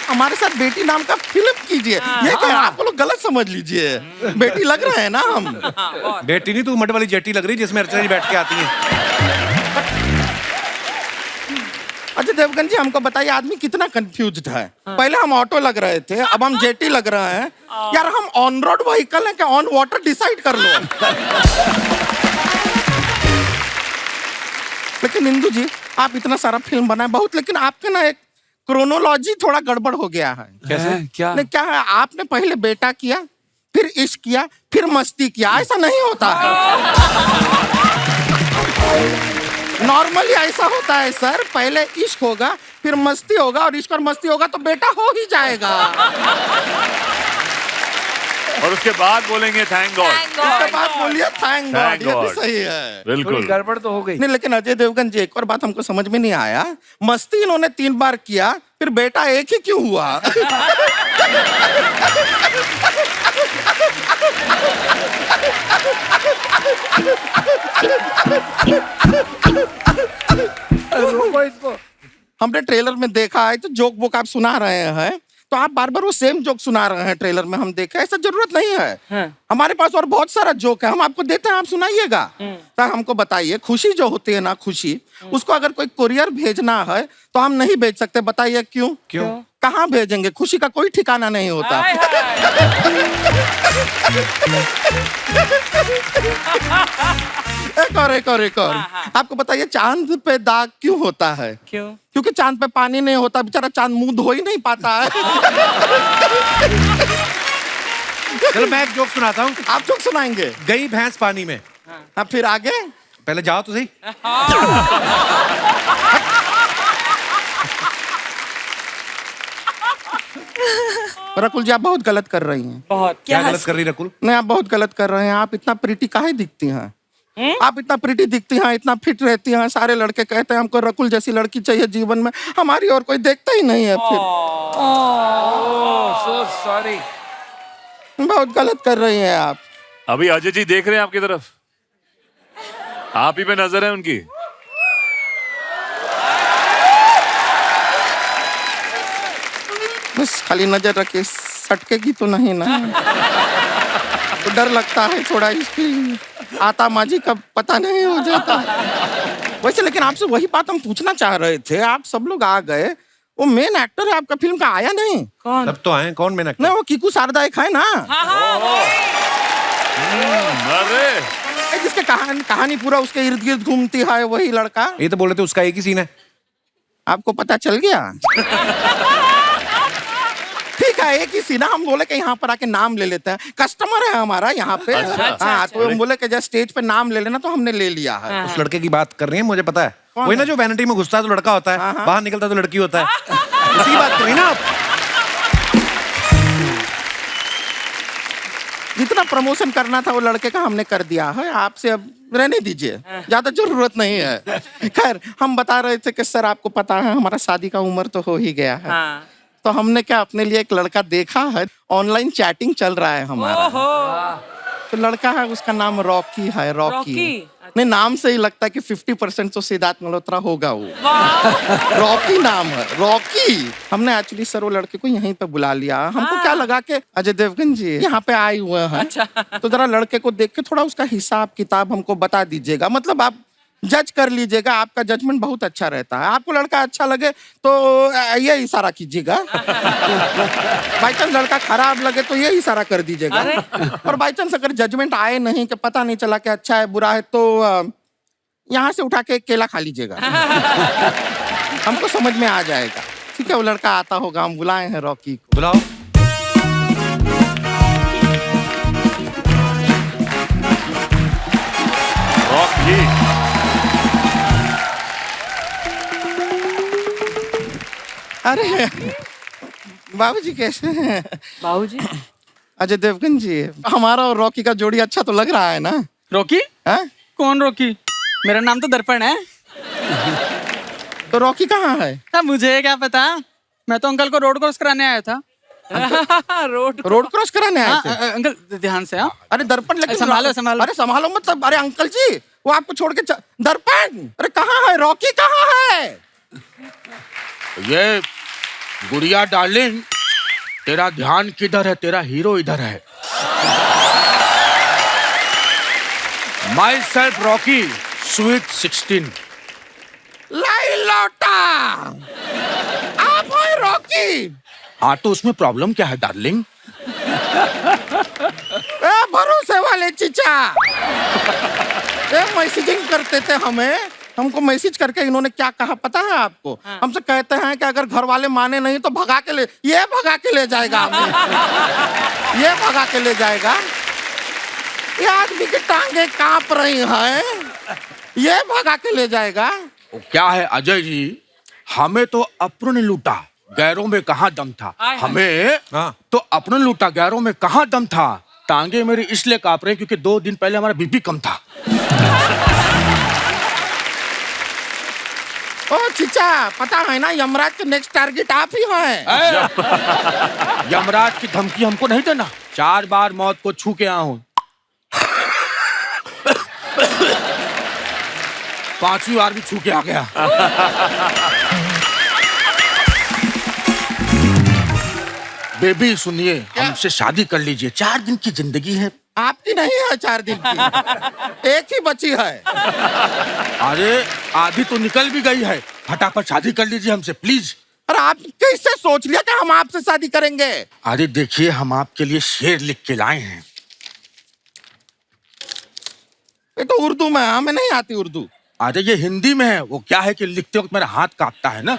S12: हमारे साथ बेटी नाम का फिल्म कीजिए। ये क्या आप लोग गलत समझ लीजिए, बेटी लग रहे हैं ना हम।
S1: बेटी नहीं, तू मट वाली जेटी लग रही है जिसमें अर्चना जी बैठ के आती है।
S12: अच्छा देवगन जी हमको बताइए, आदमी कितना कंफ्यूज्ड है। पहले हम ऑटो लग रहे थे, अब हम जेटी लग रहे हैं। यार हम ऑन रोड व्हीकल है क्या ऑन वाटर? डिसाइड कर लो। लेकिन इंदु जी आप इतना सारा फिल्म बनाए बहुत, लेकिन आपके ना एक क्रोनोलॉजी थोड़ा गड़बड़ हो गया है।
S9: कैसे? क्या?
S12: नहीं क्या है, आपने पहले बेटा किया, फिर इश्क किया, फिर मस्ती किया। ऐसा नहीं होता है। नॉर्मली ऐसा होता है सर, पहले इश्क होगा, फिर मस्ती होगा, और इश्क और मस्ती होगा तो बेटा हो ही जाएगा।
S11: और उसके बाद बोलेंगे थैंक गॉड।
S12: उसके बाद बोलिए थैंक गॉड। ये भी सही है।
S11: बिल्कुल
S9: गड़बड़ तो हो गई।
S12: नहीं लेकिन अजय देवगन जी एक और बात हमको समझ में नहीं आया, मस्ती इन्होंने 3 बार किया, फिर बेटा एक ही क्यों हुआ?
S9: इसको
S12: हमने ट्रेलर में देखा है, तो जोक वोक आप सुना रहे हैं, तो आप बार बार वो सेम जोक सुना रहे हैं। ट्रेलर में हम देखे, ऐसा जरूरत नहीं है। हमारे पास और बहुत सारा जोक है, हम आपको देते हैं, आप सुनाइएगा। तो हमको बताइए, खुशी जो होती है ना, खुशी, उसको अगर कोई कुरियर भेजना है तो हम नहीं भेज सकते। बताइए क्यों?
S1: क्यों?
S12: कहाँ भेजेंगे? खुशी का कोई ठिकाना नहीं होता। एक और आपको बताइए, चांद पे दाग क्यों होता है?
S7: क्यों?
S12: क्योंकि चांद पे पानी नहीं होता, बेचारा चांद मुंह धो ही नहीं पाता है।
S1: चलो मैं एक जोक सुनाता हूँ।
S12: आप जोक सुनाएंगे?
S1: गई भैंस पानी में।
S12: अब फिर आगे?
S1: पहले जाओ तो सही।
S12: रकुल जी आप बहुत गलत कर रही हैं।
S7: बहुत।
S1: क्या गलत कर रही रकुल?
S12: नहीं आप बहुत गलत कर रहे हैं। आप इतना प्रीटी काहे दिखती हैं? आप इतना प्रीटी दिखती हैं, इतना फिट रहती हैं, सारे लड़के कहते हैं हमको रकुल जैसी लड़की चाहिए जीवन में, हमारी और कोई देखता ही नहीं है। फिर
S9: सो सॉरी।
S12: बहुत गलत कर रही हैं आप।
S11: अभी अजय जी देख रहे हैं आपकी तरफ, आप ही पे नजर है उनकी।
S12: बस खाली नजर रखे, सटकेगी तो नहीं ना? तो डर लगता है थोड़ा, इसकी आता माजी का पता नहीं हो जाता। वैसे लेकिन आपसे वही बात हम पूछना चाह रहे थे, आप सब लोग आ गए, वो मेन एक्टर है आपका फिल्म का आया नहीं?
S7: कौन?
S1: तब तो आए। कौन मेन एक्टर?
S12: नहीं वो कीकू शारदा एक है ना,
S11: अरे
S12: जिसके कहानी पूरा उसके इर्द गिर्द घूमती है, वही लड़का।
S1: ये तो बोल रहे थे उसका एक ही सीन है।
S12: आपको पता चल गया? ठीक है, एक ही सीना। हम बोले कि यहाँ पर आके नाम ले लेते हैं, कस्टमर है हमारा यहाँ पे। हाँ तो हम बोले कि जब स्टेज पे नाम ले लेना, तो हमने ले लिया है।
S1: उस लड़के की बात कर रही है, मुझे पता है। वही ना जो वैनिटी में घुसता है तो लड़का होता है, बाहर निकलता है तो लड़की होता है। उसी की बात कर रही ना आप?
S12: जितना प्रमोशन करना था वो लड़के का हमने कर दिया है, आपसे अब रहने दीजिए, ज्यादा जरूरत नहीं है। खैर हम बता रहे थे कि सर आपको पता है हमारा शादी का उम्र तो हो ही गया है। तो हमने क्या अपने लिए एक लड़का देखा है, ऑनलाइन चैटिंग चल रहा है हमारा। तो लड़का है, उसका नाम रॉकी है। रॉकी नहीं, नाम से ही लगता है कि 50% तो सिद्धार्थ मल्होत्रा होगा वो। रॉकी नाम है, रॉकी। हमने एक्चुअली सर वो लड़के को यहीं पे बुला लिया। हमको क्या लगा कि अजय देवगन जी यहाँ पे आए हुए हैं, तो जरा लड़के को देख के थोड़ा उसका हिसाब किताब हमको बता दीजिएगा। मतलब आप जज कर लीजिएगा, आपका जजमेंट बहुत अच्छा रहता है। आपको लड़का अच्छा लगे तो ये इशारा कीजिएगा, बाई चांस लड़का खराब लगे तो ये इशारा कर दीजिएगा, और बाई चांस अगर जजमेंट आए नहीं कि पता नहीं चला कि अच्छा है बुरा है तो यहाँ से उठा के एक केला खा लीजिएगा, हमको समझ में आ जाएगा। ठीक है, वो लड़का आता होगा, हम बुलाए हैं रॉकी को।
S1: बुलाओ।
S11: रॉकी।
S12: अरे बाबूजी कैसे हैं?
S7: बाबूजी
S12: अजय देवगन जी, हमारा और रॉकी का जोड़ी अच्छा तो लग रहा है ना?
S5: रॉकी?
S12: हाँ?
S5: कौन रॉकी? मेरा नाम तो दर्पण है।
S12: तो रॉकी कहाँ है?
S5: अब मुझे क्या पता, मैं तो अंकल को रोड क्रॉस कराने आया था।
S12: रोड क्रॉस कराने आए थे?
S5: अंकल ध्यान से। हाँ,
S12: अरे दर्पण लेके
S5: संभालो संभालो।
S12: अरे संभालो मतलब, अरे अंकल जी वो आपको छोड़ के दर्पण, अरे कहाँ है रॉकी, कहाँ है?
S4: ये गुड़िया डार्लिंग, तेरा ध्यान किधर है? तेरा हीरो इधर है। My self Rocky, sweet 16।
S12: लाई लौटा, आप हो रॉकी?
S4: हाँ, तो उसमें प्रॉब्लम क्या है डार्लिंग?
S12: भरोसे वाले चीचा, मैसेजिंग करते थे हमें, हमको मैसेज करके इन्होंने क्या कहा पता है आपको? हमसे कहते हैं कि अगर घर वाले माने नहीं तो भगा के ले, ये भगा के ले जाएगा हमें, ये भगा के ले जाएगा। ये आदमी की टांगे कांप रही हैं, ये भगा के ले जाएगा।
S4: वो क्या है अजय जी, हमें तो अपनों ने लूटा, गैरों में कहाँ दम था। हमें तो अपनों ने लूटा, गैरों में कहाँ दम था। टांगे मेरी इसलिए कांप रही क्योंकि 2 दिन पहले हमारा बीपी कम था।
S12: ओ चीचा, पता है ना यमराज के नेक्स्ट टारगेट आप ही हैं।
S4: यमराज की धमकी हमको नहीं देना। 4 बार मौत को छू के आया हूं, 5वीं बार भी छू के आ गया। बेबी सुनिए, हमसे शादी कर लीजिए, 4 दिन की जिंदगी है।
S12: आपकी नहीं है 4 दिन की, एक ही बची है।
S4: अरे आधी तो निकल भी गई है, फटाफट शादी कर लीजिए हमसे प्लीज।
S12: अरे आप कैसे सोच लिया कि हम आपसे शादी करेंगे?
S4: अरे देखिए, हम आपके लिए शेर लिख के लाए हैं।
S12: ये तो उर्दू में है, हमें नहीं आती उर्दू।
S4: अरे ये हिंदी में है, वो क्या है कि लिखते वक्त मेरा हाथ कांपता है ना।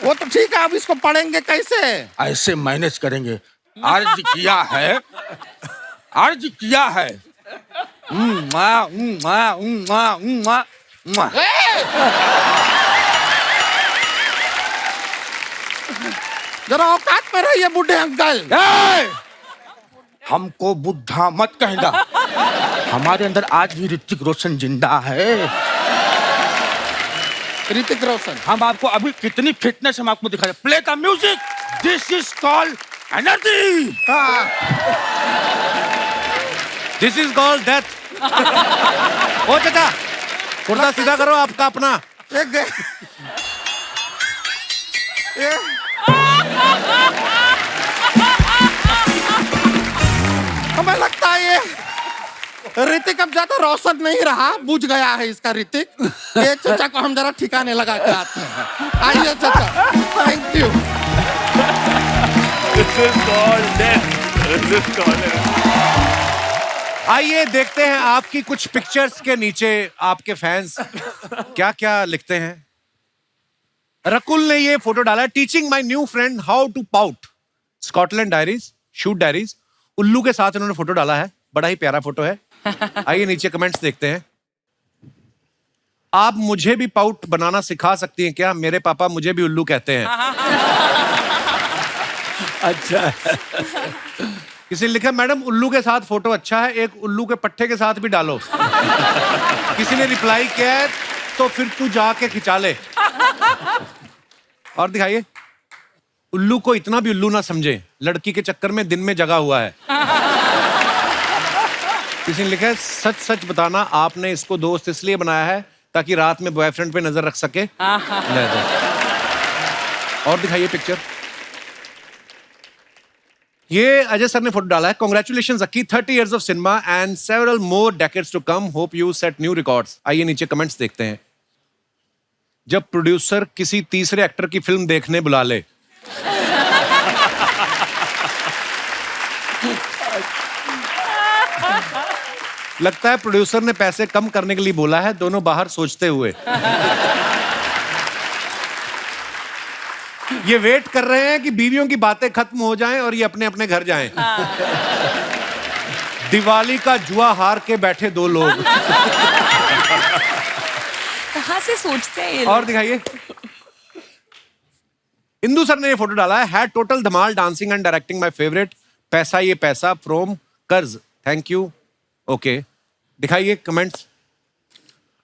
S12: वो तो ठीक है, अब इसको पढ़ेंगे कैसे?
S4: ऐसे मैनेज करेंगे। अर्ज किया है, अर्ज किया है।
S12: जरा औकात में रहिए बूढ़े अंकल।
S4: हमको बुढ़ा मत कहना, हमारे अंदर आज भी ऋतिक रोशन जिंदा है।
S12: ऋतिक रोशन,
S4: हम आपको अभी कितनी फिटनेस हम आपको दिखा रहे। Play the music, this is called energy.
S1: This is called death. ओ चाचा, कुर्ता सीधा करो आपका अपना।
S12: हमें लगता है ये ऋतिक अब ज्यादा रोशन नहीं रहा, बुझ गया है इसका ऋतिक। ये चाचा को हम जरा ठिकाने लगा के आते हैं। आइए चाचा, थैंक यू।
S1: आइए देखते हैं आपकी कुछ पिक्चर्स के नीचे आपके फैंस क्या क्या लिखते हैं। रकुल ने ये फोटो डाला है, teaching my new friend how to pout, Scotland diaries, shoot diaries. उल्लू के साथ इन्होंने फोटो डाला है, बड़ा ही प्यारा फोटो है। आइए नीचे कमेंट्स देखते हैं। आप मुझे भी पाउट बनाना सिखा सकती हैं क्या? मेरे पापा मुझे भी उल्लू कहते हैं।
S9: अच्छा।
S1: किसी ने लिखा, मैडम उल्लू के साथ फोटो अच्छा है, एक उल्लू के पट्टे के साथ भी डालो। किसी ने रिप्लाई किया है, तो फिर तू जाके खिंचा ले। और दिखाइए, उल्लू को इतना भी उल्लू ना समझे, लड़की के चक्कर में दिन में जगा हुआ है। किसी ने लिखा है, सच सच बताना आपने इसको दोस्त इसलिए बनाया है ताकि रात में बॉयफ्रेंड पे नजर रख सके। और दिखाइए पिक्चर। ये अजय सर ने फोटो डाला है। Congratulation Akki, 30 years of cinema and several more decades to come. Hope you set new records. आइए नीचे कमेंट्स देखते हैं। जब प्रोड्यूसर किसी तीसरे एक्टर की फिल्म देखने बुला ले। लगता है प्रोड्यूसर ने पैसे कम करने के लिए बोला है, दोनों बाहर सोचते हुए। ये वेट कर रहे हैं कि बीवियों की बातें खत्म हो जाएं और ये अपने अपने घर जाएं। दिवाली का जुआ हार के बैठे दो लोग।
S10: कहाँ से सोचते हैं ये लोग?
S1: और दिखाइए। इंदु सर ने ये फोटो डाला है total Dhamaal dancing and directing my favourite, पैसा ये पैसा फ्रॉम कर्ज, थैंक यू। ओके, दिखाइए कमेंट्स।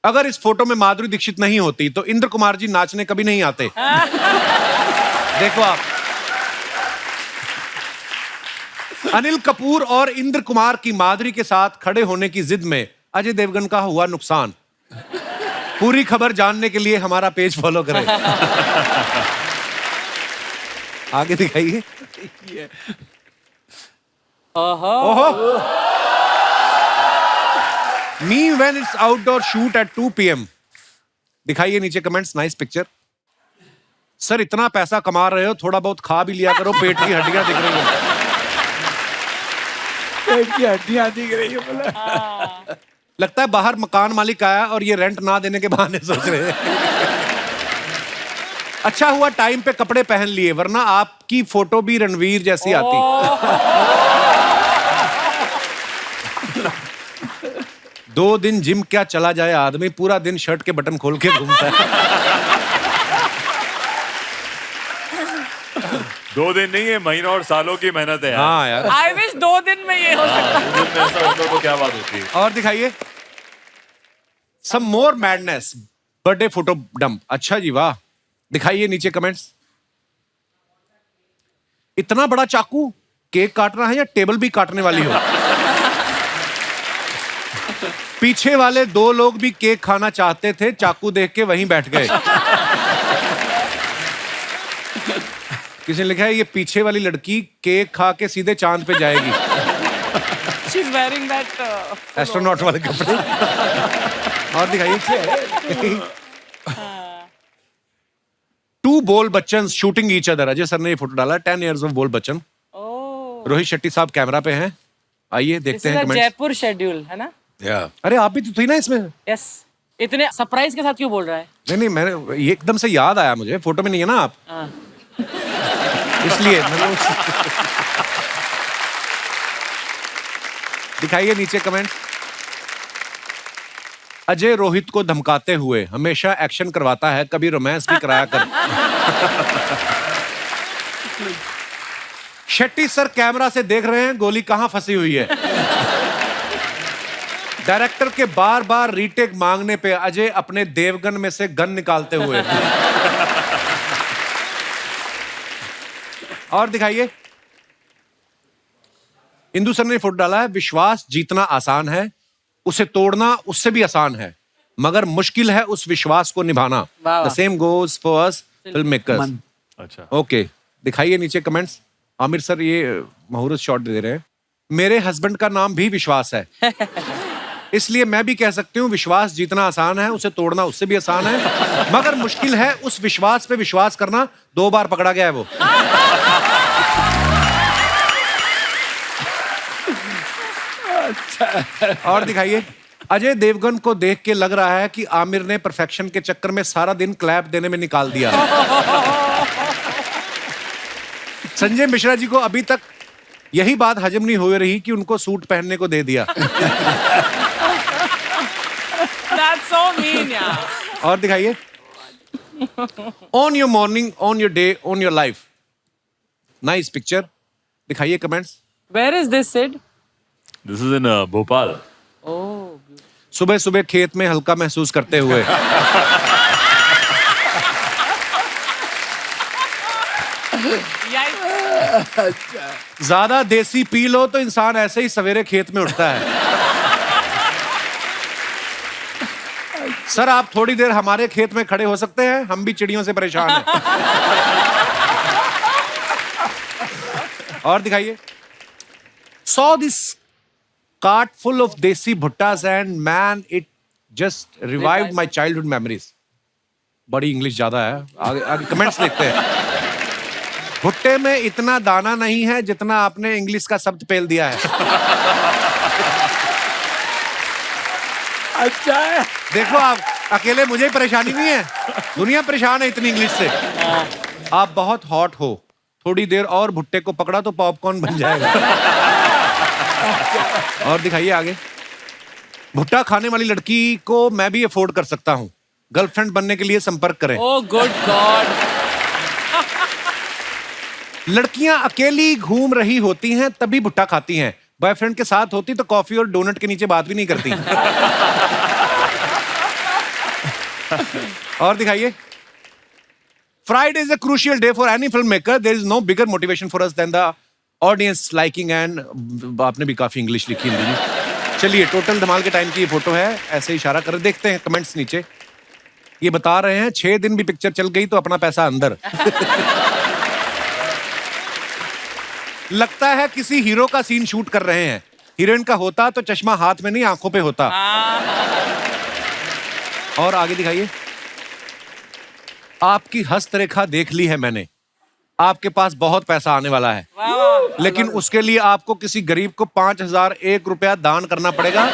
S1: अगर इस फोटो में माधुरी दीक्षित नहीं होती तो इंद्र कुमार जी नाचने कभी नहीं आते। देखो आप, अनिल कपूर और इंद्र कुमार की माधुरी के साथ खड़े होने की जिद में अजय देवगन का हुआ नुकसान। पूरी खबर जानने के लिए हमारा पेज फॉलो करें। आगे दिखाइए। ओहो, me when it's outdoor shoot at 2 PM। दिखाइए नीचे कमेंट्स, नाइस पिक्चर। सर इतना पैसा कमा रहे हो, थोड़ा बहुत खा भी लिया करो, पेट की हड्डियां दिख रही हैं।
S9: पेट की हड्डियां दिख रही है बोला।
S1: लगता है बाहर मकान मालिक आया और ये रेंट ना देने के बहाने सोच रहे हैं। अच्छा हुआ टाइम पे कपड़े पहन लिए, वरना आपकी फोटो भी रणवीर जैसी आती। 2 दिन जिम क्या चला जाए आदमी, पूरा दिन शर्ट के बटन खोल के घूमता है।
S11: 2 दिन नहीं है, महीनों और सालों की मेहनत है यार।
S1: हाँ यार।
S7: आई विश 2 दिन में ये हो सकता।
S11: 2 दिन में ऐसा होता तो क्या बात होती है।
S1: और दिखाइए सम मोर मैडनेस, बर्थडे फोटो डंप। अच्छा जी, वाह। दिखाइए नीचे कमेंट्स। इतना बड़ा चाकू, केक काटना है या टेबल भी काटने वाली हो? पीछे वाले 2 लोग भी केक खाना चाहते थे, चाकू देख के वहीं बैठ गए। किसी ने लिखा है ये पीछे वाली लड़की केक खा के सीधे चांद पे जाएगी।
S7: She's wearing that
S1: एस्ट्रोनॉट वाले कपड़े। और दिखाइए। 2 बोल Bachchan shooting each other. Ajay sir ने ये फोटो डाला, 10 years of बोल बच्चन। रोहित शेट्टी साहब कैमरा पे हैं। आइए देखते हैं कमेंट्स।
S7: जयपुर शेड्यूल है ना?
S1: अरे आप भी तो थी ना इसमें।
S7: यस। इतने सरप्राइज के साथ क्यों बोल रहा है?
S1: नहीं, मैंने ये एकदम से याद आया मुझे, फोटो में नहीं है ना आप, इसलिए मैंने। दिखाइए नीचे कमेंट। अजय रोहित को धमकाते हुए हमेशा एक्शन करवाता है, कभी रोमांस भी कराया कर। शेट्टी सर कैमरा से देख रहे हैं गोली कहां फंसी हुई है। डायरेक्टर के बार बार रीटेक मांगने पे अजय अपने देवगन में से गन निकालते हुए। और दिखाइए। इंदु सर ने फोटो डाला है, विश्वास जीतना आसान है, उसे तोड़ना उससे भी आसान है, मगर मुश्किल है उस विश्वास को निभाना। The same goes for us film makers.
S11: अच्छा,
S1: ओके, दिखाइए नीचे कमेंट्स। आमिर सर ये मुहूर्त शॉट दे रहे हैं। मेरे हस्बैंड का नाम भी विश्वास है, इसलिए मैं भी कह सकती हूँ विश्वास जीतना आसान है, उसे तोड़ना उससे भी आसान है, मगर मुश्किल है उस विश्वास पे विश्वास करना। 2 बार पकड़ा गया है वो। और दिखाइए। अजय देवगन को देख के लग रहा है कि आमिर ने परफेक्शन के चक्कर में सारा दिन क्लैप देने में निकाल दिया। संजय मिश्रा जी को अभी तक यही बात हजम नहीं हो रही कि उनको सूट पहनने को दे दिया।
S7: That's so mean, यार।
S1: और दिखाइए। On your morning, on your day, on your life. Nice picture. दिखाइए comments.
S7: Where is this, Sid?
S11: This is in Bhopal.
S1: सुबह सुबह खेत में हल्का महसूस करते हुए। ज्यादा देसी पी लो तो इंसान ऐसे ही सवेरे खेत में उठता है। सर आप थोड़ी देर हमारे खेत में खड़े हो सकते हैं, हम भी चिड़ियों से परेशान हैं। और दिखाइए। saw this cart full of desi bhuttas and man, it just revived my childhood memories. बड़ी इंग्लिश ज्यादा है, आगे आगे कमेंट्स देखते हैं। भुट्टे में इतना दाना नहीं है जितना आपने इंग्लिश का शब्द पेल दिया है।
S9: अच्छा है।
S1: देखो आप अकेले मुझे परेशानी नहीं है, दुनिया परेशान है इतनी इंग्लिश से। आप बहुत हॉट हो, थोड़ी देर और भुट्टे को पकड़ा तो पॉपकॉर्न बन जाएगा। और दिखाइए आगे। भुट्टा खाने वाली लड़की को मैं भी अफोर्ड कर सकता हूँ, गर्लफ्रेंड बनने के लिए संपर्क करें।
S7: Oh good God.
S1: लड़कियां अकेली घूम रही होती हैं तभी भुट्टा खाती हैं, बॉयफ्रेंड के साथ होती तो कॉफी और डोनट के नीचे बात भी नहीं करती। और दिखाइए। Friday is a crucial day for any filmmaker. There is no bigger motivation for us than the audience liking and आपने भी काफी इंग्लिश लिखी है। चलिए, टोटल धमाल के टाइम की ये फोटो है, ऐसे इशारा कर देखते हैं कमेंट्स नीचे। ये बता रहे हैं 6 दिन भी पिक्चर चल गई तो अपना पैसा अंदर। लगता है किसी हीरो का सीन शूट कर रहे हैं, हीरोइन का होता तो चश्मा हाथ में नहीं आंखों पे होता। और आगे दिखाइए। आपकी हस्तरेखा देख ली है मैंने, आपके पास बहुत पैसा आने वाला है, लेकिन उसके लिए आपको किसी गरीब को 5001 रुपया दान करना पड़ेगा।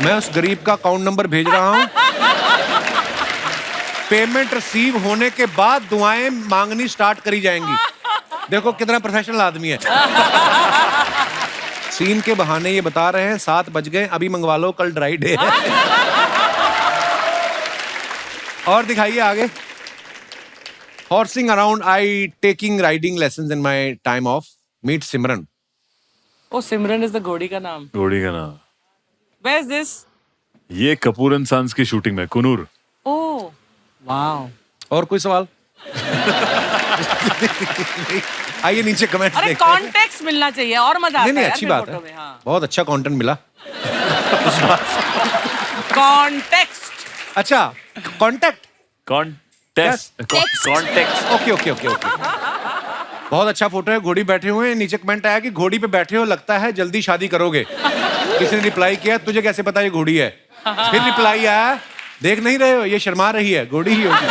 S1: मैं उस गरीब का अकाउंट नंबर भेज रहा हूं। पेमेंट रिसीव होने के बाद दुआएं मांगनी स्टार्ट करी जाएंगी। देखो कितना प्रोफेशनल आदमी है। सीन के बहाने ये बता रहे हैं 7 बज गए, अभी मंगवा लो, कल ड्राई डे है। और दिखाइए आगे। Horsing around, I taking riding lessons in my time off. Meet Simran.
S7: Oh Simran is the घोड़ी का नाम।
S11: घोड़ी का नाम।
S7: Where is this?
S11: ये कपूर एंड सन्स की शूटिंग में, कुनूर।
S7: Oh wow.
S1: और कोई सवाल? आइए नीचे कमेंट्स
S7: अरे
S1: देखते हैं।
S7: कॉन्टेक्स्ट मिलना चाहिए और मजा आता है।
S1: नहीं अच्छी बात है, बहुत अच्छा कंटेंट मिला।
S7: कॉन्टेक्स्ट।
S1: अच्छा, कॉन्टेक्ट
S11: कॉन्टेक्स्ट।
S1: ओके। बहुत अच्छा फोटो है, घोड़ी बैठे हुए हैं। नीचे कमेंट आया कि घोड़ी पे बैठे हो, लगता है जल्दी शादी करोगे। किसी ने रिप्लाई किया, तुझे कैसे पता ये घोड़ी है? फिर रिप्लाई आया, देख नहीं रहे हो ये शर्मा रही है, घोड़ी ही होगी।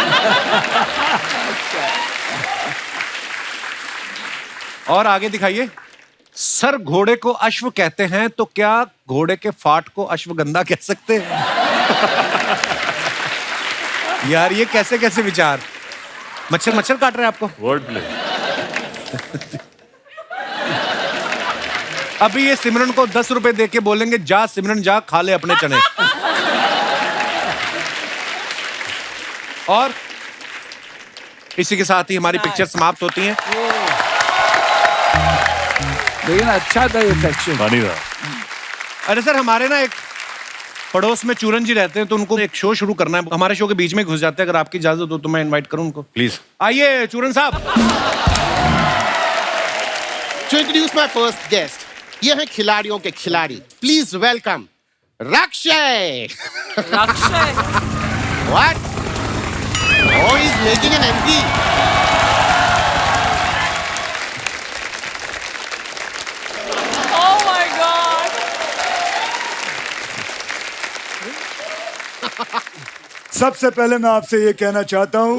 S1: और आगे दिखाइए। सर, घोड़े को अश्व कहते हैं तो क्या घोड़े के फाट को अश्वगंधा कह सकते हैं? यार ये कैसे कैसे विचार। मच्छर काट रहे हैं आपको।
S11: Word play.
S1: अभी ये सिमरन को 10 रुपए दे के बोलेंगे, जा सिमरन जा, खा ले अपने चने। और इसी के साथ ही हमारी पिक्चर समाप्त होती हैं।
S9: लेकिन अच्छा था ये सेक्शन।
S1: अरे सर, हमारे ना एक पड़ोस में चूरन जी रहते हैं, तो उनको एक शो शुरू करना है। हमारे शो के बीच में घुस जाते हैं, अगर आपकी इजाजत हो तो मैं इनवाइट करूं उनको।
S8: प्लीज
S1: आइए चूरन साहब।
S13: To introduce my first guest, ये हैं खिलाड़ियों के खिलाड़ी। Please welcome Rakshay.
S7: Rakshay.
S13: What? Oh, he's making an MP.
S7: Oh my God.
S14: सबसे पहले मैं आपसे ये कहना चाहता हूँ,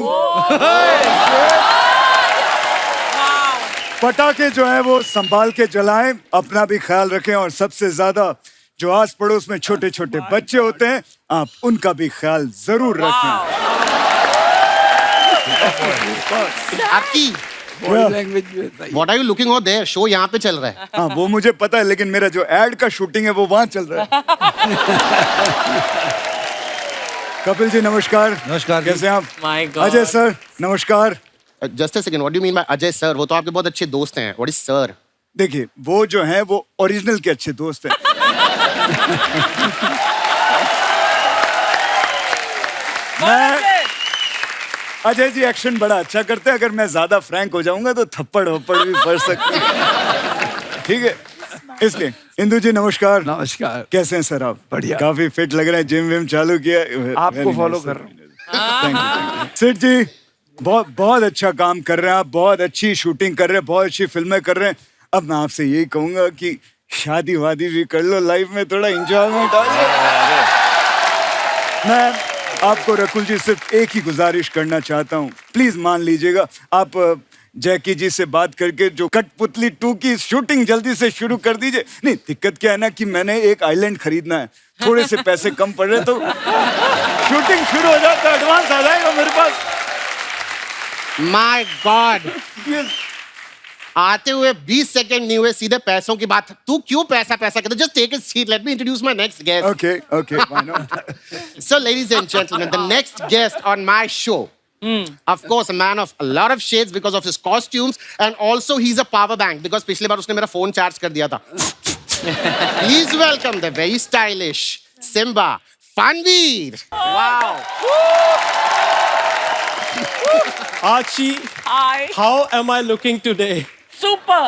S14: पटाखे जो है वो संभाल के जलाएं, अपना भी ख्याल रखें, और सबसे ज्यादा जो आस पड़ोस में छोटे छोटे बच्चे होते हैं, आप उनका भी ख्याल जरूर रखें।
S13: आपकी What are you looking over there? Show यहाँ पे चल रहा है।
S14: हाँ, वो मुझे पता है, लेकिन मेरा जो एड का शूटिंग है वो वहाँ चल रहा है। कपिल जी नमस्कार।
S1: नमस्कार।
S14: कैसे हैं आप?
S7: My God.
S14: अजय सर नमस्कार।
S13: Just a second, what do you mean by Ajay sir? वो तो आपके बहुत अच्छे दोस्त हैं। What is sir?
S14: देखिए, वो जो है वो ओरिजिनल के अच्छे दोस्त हैं। अजय जी एक्शन बड़ा अच्छा करते हैं, अगर मैं ज्यादा फ्रैंक हो जाऊंगा तो थप्पड़ वप्पड़ भी पड़ सकते हैं। ठीक है, इसलिए इंदु जी नमस्कार।
S9: नमस्कार।
S14: कैसे हैं सर आप?
S9: बढ़िया।
S14: काफी फिट लग रहे हैं, जिम विम चालू किया।
S9: आपको फॉलो कर रहा हूँ।
S14: Thank you. सिट जी बहुत अच्छा काम कर रहे हैं आप, बहुत अच्छी शूटिंग कर रहे हैं, बहुत अच्छी फिल्में कर रहे हैं। अब मैं आपसे यही कहूंगा कि शादी वादी भी कर लो, लाइफ में थोड़ा इंजॉयमेंट आ जाए। मैं आपको रकुल जी सिर्फ एक ही गुजारिश करना चाहता हूँ, प्लीज मान लीजिएगा। आप जैकी जी से बात करके जो कठपुतली 2 की शूटिंग जल्दी से शुरू कर दीजिए। नहीं, दिक्कत क्या है ना कि मैंने एक आइलैंड खरीदना है, थोड़े से पैसे कम पड़ रहे तो शूटिंग शुरू हो जाता है, एडवांस आ जाएगा मेरे पास।
S13: माय गॉड, आते हुए 20 सेकंड नहीं हुए, सीधे पैसों की बात। तू क्यों पैसा करते? Just take a seat, let me introduce my next guest.
S14: Okay, why not?
S13: So ladies and gentlemen, the next guest on my show, of course a man of a lot of shades because of his costumes, and also he's a power bank because पिछली बार उसने मेरा फोन चार्ज कर दिया था। Please welcome the very stylish Simba Fanveer. Wow.
S15: Archie,
S7: Hi.
S15: how am I looking today?
S7: Super.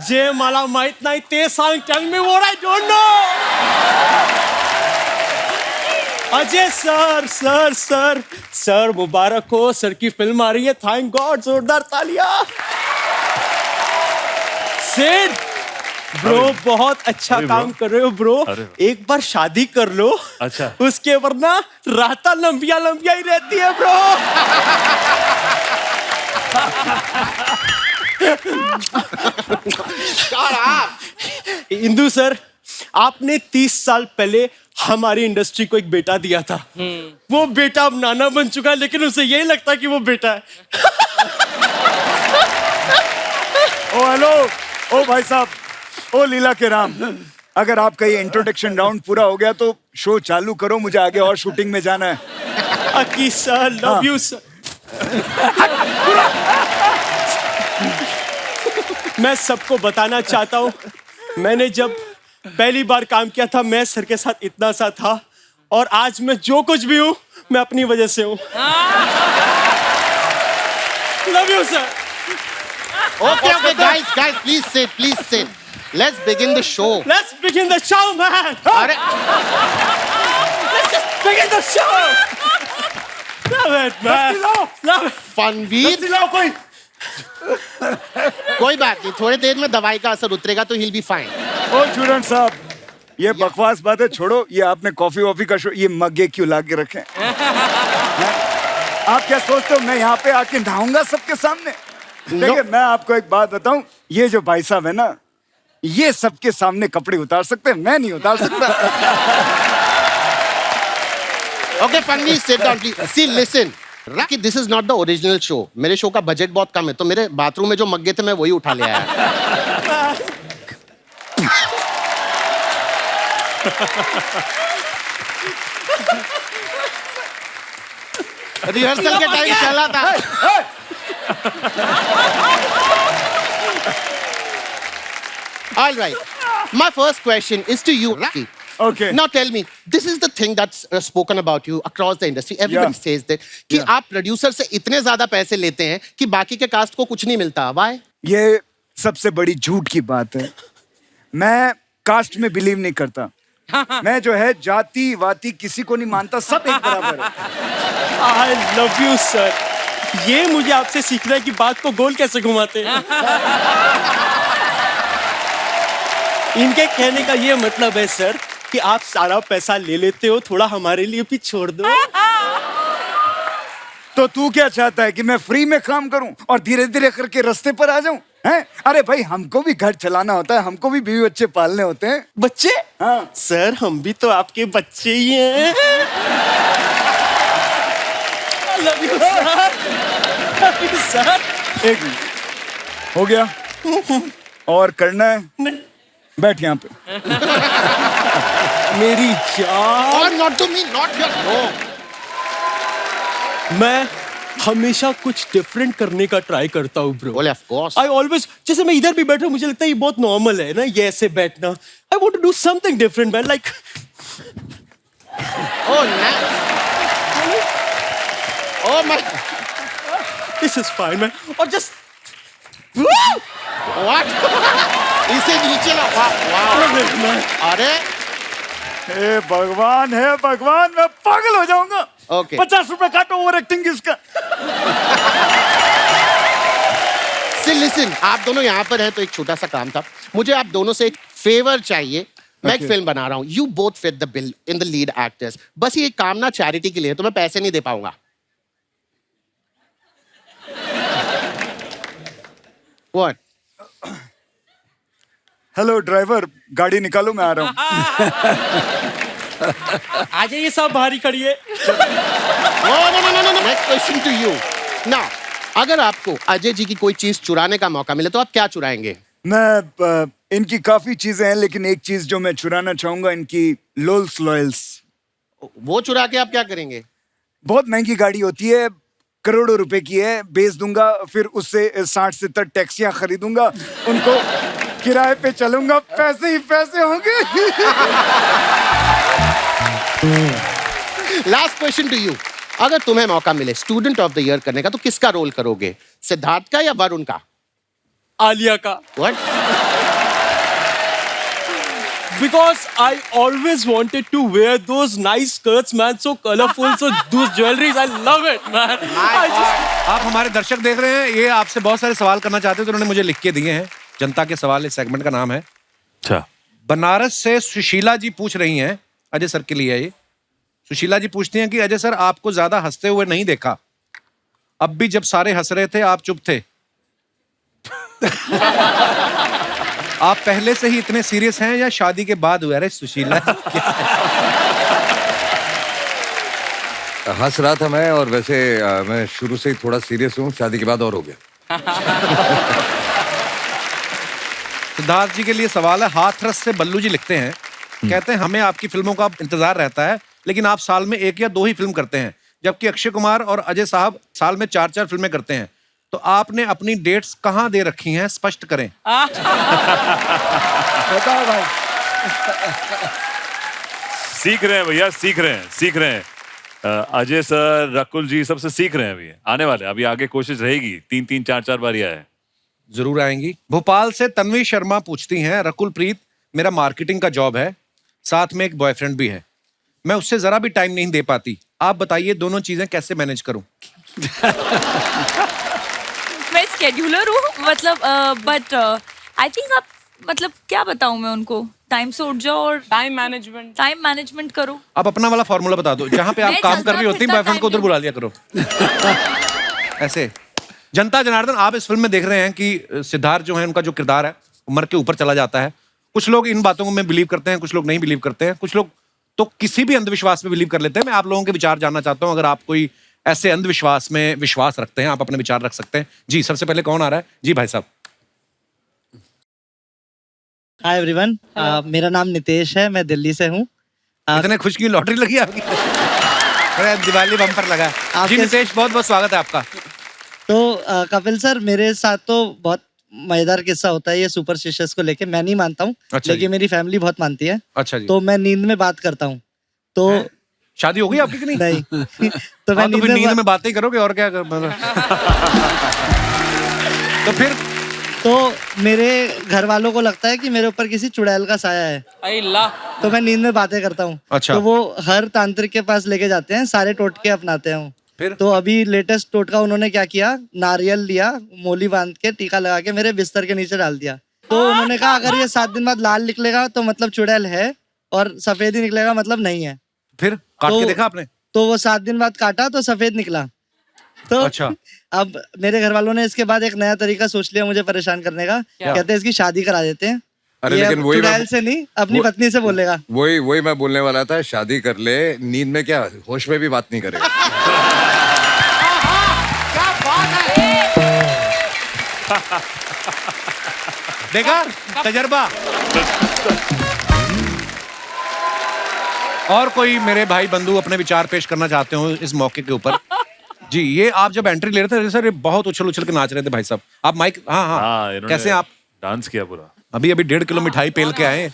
S15: जे मला माहित नाही ते सांग. Tell me what I don't know. Ajay sir मुबारक हो, सर की फिल्म आ रही है, थैंक गॉड, जोरदार तालियां। सिड ब्रो, बहुत अच्छा काम कर रहे हो ब्रो, एक बार शादी कर लो।
S11: अच्छा,
S15: उसके वरना राता लंबिया ही रहती है ब्रो। इंदु सर, आपने 30 साल पहले हमारी इंडस्ट्री को एक बेटा दिया था। वो बेटा अब नाना बन चुका है, लेकिन उसे यही लगता है कि वो बेटा है।
S14: ओ हेलो, ओ भाई साहब, ओ लीला के राम, अगर आपका ये इंट्रोडक्शन राउंड पूरा हो गया तो शो चालू करो, मुझे आगे और शूटिंग में जाना है।
S15: अकी सर, लव यू सर। मैं सबको बताना चाहता हूँ, मैंने जब पहली बार काम किया था, मैं सर के साथ इतना सा था, और आज मैं जो कुछ भी हूँ, मैं अपनी वजह से हूँ। Love you sir.
S13: Okay, guys, please sit. Let's begin the show.
S15: Let's begin the show, man.
S13: अरे,
S15: let's just begin the show. Love it, man. Love it.
S13: फनवीर, कोई बात नहीं, थोड़ी देर में दवाई का असर उतरेगा तो he'll be fine.
S14: ओ चूरन साहब, ये बकवास बातें छोड़ो, ये आपने कॉफी वॉफी का शो, ये मग्गे क्यों ला के रखे? आप क्या सोचते हो मैं यहाँ पे आके नहाऊंगा सबके सामने? देखिए, मैं आपको एक बात बताऊं, ये जो भाई साहब है ना, ये सबके सामने कपड़े उतार सकते हैं, मैं नहीं उतार सकता।
S13: Okay, Fanveer, sit down, please. See, listen. Rocky, this is not the original show. मेरे शो का बजट बहुत कम है, तो मेरे बाथरूम में जो मग्गे थे मैं वही उठा ले आया। रिहर्सल के टाइम चला था। All right. My first question is to you, Rocky.
S14: Okay.
S13: Now tell me, this is the thing that's spoken about you across the industry. Everybody says that कि आप प्रोड्यूसर से इतने ज्यादा पैसे लेते हैं कि बाकी के कास्ट को कुछ नहीं मिलता। Why?
S14: ये सबसे बड़ी झूठ की बात है। मैं कास्ट में बिलीव नहीं करता। मैं जो है जाति वाति किसी को नहीं मानता, सब एक बराबर है।
S15: I love you, sir. ये मुझे आपसे सीखना है कि बात को गोल कैसे घुमाते हैं। इनके कहने का ये मतलब है सर कि आप सारा पैसा ले लेते हो, थोड़ा हमारे लिए भी छोड़ दो।
S14: तो तू क्या चाहता है कि मैं फ्री में काम करूं और धीरे धीरे करके रास्ते पर आ जाऊं? हैं? अरे भाई, हमको भी घर चलाना होता है, हमको भी बीवी बच्चे पालने होते हैं।
S15: बच्चे? हाँ सर, हम भी तो आपके बच्चे ही हैं। Love you sir, love you sir.
S14: एक मिनट, हो गया और करना है? बैठ यहाँ पे।
S15: मेरी जान।
S13: और not to me, not your no.
S15: मैं हमेशा कुछ डिफरेंट करने का ट्राई करता हूँ bro.
S13: Well, of course.
S15: I always, जैसे मैं इधर भी बैठ रहा हूँ, मुझे लगता है ये बहुत नॉर्मल है ना, ये ऐसे बैठना। I want to do something different, man. Like.
S13: Oh, nice. Oh my.
S15: This is fine, man. और just.
S13: What? इसे नीचे ला। Wow. अरे
S14: हे भगवान, हे भगवान, मैं पागल हो जाऊंगा।
S13: Okay.
S14: 50 रुपए काटो ओवर एक्टिंग इसका।
S13: लिसन, आप दोनों यहाँ पर हैं तो एक छोटा सा काम था, मुझे आप दोनों से एक फेवर चाहिए। मैं एक फिल्म बना रहा हूँ, you both fit the bill in the lead actors. बस ये काम ना चैरिटी के लिए, तो मैं पैसे नहीं दे पाऊंगा। What?
S14: हेलो ड्राइवर, गाड़ी निकालो, मैं आ रहा हूँ।
S15: आ जाइए, सब बाहरी खड़िए।
S13: No. Next question to you. Now, अगर आपको अजय जी की कोई चीज चुराने का मौका मिले तो आप क्या चुराएंगे?
S14: मैं इनकी काफी चीजें हैं, लेकिन एक चीज जो मैं चुराना चाहूंगा, इनकी लोल्स लॉयल्स।
S13: वो चुरा के आप क्या करेंगे?
S14: बहुत महंगी गाड़ी होती है, करोड़ों रुपए की है, बेच दूंगा, फिर उससे 60-70 टैक्सियां खरीदूंगा, उनको किराए पे चलूंगा, पैसे ही पैसे होंगे।
S13: लास्ट क्वेश्चन टू यू, अगर तुम्हें मौका मिले स्टूडेंट ऑफ द ईयर करने का तो किसका रोल करोगे? सिद्धार्थ का या वरुण का?
S15: आलिया का।
S13: What?
S15: Because I always wanted to wear those nice skirts, man, so colorful, so those jewelries, I love it, man.
S1: आप हमारे दर्शक देख रहे हैं, ये आपसे बहुत सारे सवाल करना चाहते हैं, तो उन्होंने मुझे लिख के दिए हैं। जनता के सवाल, इस सेगमेंट का नाम है।
S11: अच्छा।
S1: बनारस से सुशीला जी पूछ रही हैं, अजय सर के लिए है ये। सुशीला जी पूछती हैं कि अजय सर, आपको ज्यादा हंसते हुए नहीं देखा, अब भी जब सारे हंस रहे थे आप चुप थे। आप पहले से ही इतने सीरियस हैं या शादी के बाद हुआ? अरे सुशीला,
S8: हंस रहा था मैं, और वैसे मैं शुरू से ही थोड़ा सीरियस हूँ, शादी के बाद और हो गया।
S1: सिद्धार्थ जी के लिए सवाल है। हाथरस से बल्लू जी लिखते हैं, कहते हैं हमें आपकी फिल्मों का इंतजार रहता है, लेकिन आप साल में 1 या 2 ही फिल्म करते हैं, जबकि अक्षय कुमार और अजय साहब साल में 4-4 फिल्में करते हैं। तो आपने अपनी डेट्स कहाँ दे रखी हैं, स्पष्ट करें।
S14: बताओ भाई।
S11: सीख रहे हैं भैया, सीख रहे हैं। अजय सर, रकुल जी सबसे सीख रहे हैं अभी, आने वाले, अभी आगे कोशिश रहेगी, 3-3, 4-4 बार आए।
S1: जरूर आएंगी। भोपाल से तन्वी शर्मा पूछती हैं, रकुल प्रीत, मेरा मार्केटिंग का जॉब है, साथ में एक बॉयफ्रेंड भी है, मैं उससे जरा भी टाइम नहीं दे पाती, आप बताइए दोनों चीजें कैसे मैनेज करूं?
S10: मैं स्केड्यूलर हूँ, मतलब बट आई थिंक आप, मतलब क्या बताऊं मैं उनको, टाइम से उठ जाओ और टाइम मैनेजमेंट करो।
S1: आप अपना वाला फॉर्मूला बता दो, जहां पे आप काम कर रही होती हैं बॉयफ्रेंड को उधर बुला लिया करो। ऐसे। जनता जनार्दन, आप इस फिल्म में देख रहे हैं कि सिद्धार्थ जो है, उनका जो किरदार है उम्र के ऊपर चला जाता है। कुछ लोग इन बातों में बिलीव करते हैं, कुछ लोग नहीं बिलीव करते हैं, कुछ लोग तो किसी भी अंधविश्वास में बिलीव कर लेते हैं। मैं आप लोगों के विचार जानना चाहता हूं, अगर आप कोई ऐसे अंधविश्वास में विश्वास रखते हैं, आप अपने विचार रख सकते हैं। जी, सबसे पहले कौन आ रहा है? जी भाई साहब।
S16: हाय एवरीवन, मेरा नाम नितेश है, मैं दिल्ली से हूँ।
S1: इतने खुश की लॉटरी लगी आपकी। अरे दिवाली बम्पर लगा। जी नितेश, बहुत बहुत स्वागत है आपका।
S16: तो कपिल सर, मेरे साथ तो बहुत मजेदार किस्सा होता है ये सुपरस्टिशियस को लेके। मैं नहीं मानता हूँ,
S1: अच्छा
S16: लेकिन मेरी फैमिली बहुत मानती है।
S1: अच्छा जी।
S16: तो मैं नींद में बात करता हूँ। तो
S1: शादी हो गई आपकी कि नहीं?
S16: नहीं। तो मैं
S1: नींद में बातें करोगे और क्या? तो फिर
S16: तो मेरे घर वालों को लगता है कि मेरे ऊपर किसी चुड़ैल का साया है। तो मैं नींद में बातें करता हूँ।
S1: अच्छा।
S16: तो वो हर तांत्रिक के पास लेके जाते हैं, सारे टोटके अपनाते हैं।
S1: फिर?
S16: तो अभी लेटेस्ट टोटका उन्होंने क्या किया, नारियल लिया, मोली बांध के टीका लगा के मेरे बिस्तर के नीचे डाल दिया। तो उन्होंने कहा अगर ये 7 दिन बाद लाल निकलेगा तो मतलब चुड़ैल है, और सफेद ही निकलेगा मतलब नहीं है।
S1: फिर काट के देखा आपने?
S16: तो वो 7 दिन बाद काटा तो सफेद निकला। तो
S1: अच्छा।
S16: अब मेरे घर वालों ने इसके बाद एक नया तरीका सोच लिया मुझे परेशान करने का। कहते हैं इसकी शादी करा देते हैं।
S8: अरे
S16: ये
S8: लेकिन
S16: अब
S8: वही
S16: चुड़ैल से नहीं, अपनी पत्नी से बोलेगा।
S8: वही मैं बोलने वाला था, शादी कर ले, नींद में क्या, होश में भी बात नहीं करेगा।
S1: देखा तजर्बा। और कोई मेरे भाई बंधु अपने विचार पेश करना चाहते हो इस मौके के ऊपर? जी, ये आप जब एंट्री ले रहे थे सर, ये बहुत उछल उछल के नाच रहे थे भाई साहब। आप माइक, हाँ, कैसे आप?
S11: डांस किया पूरा।
S1: अभी 1.5 किलो मिठाई पेल के आए।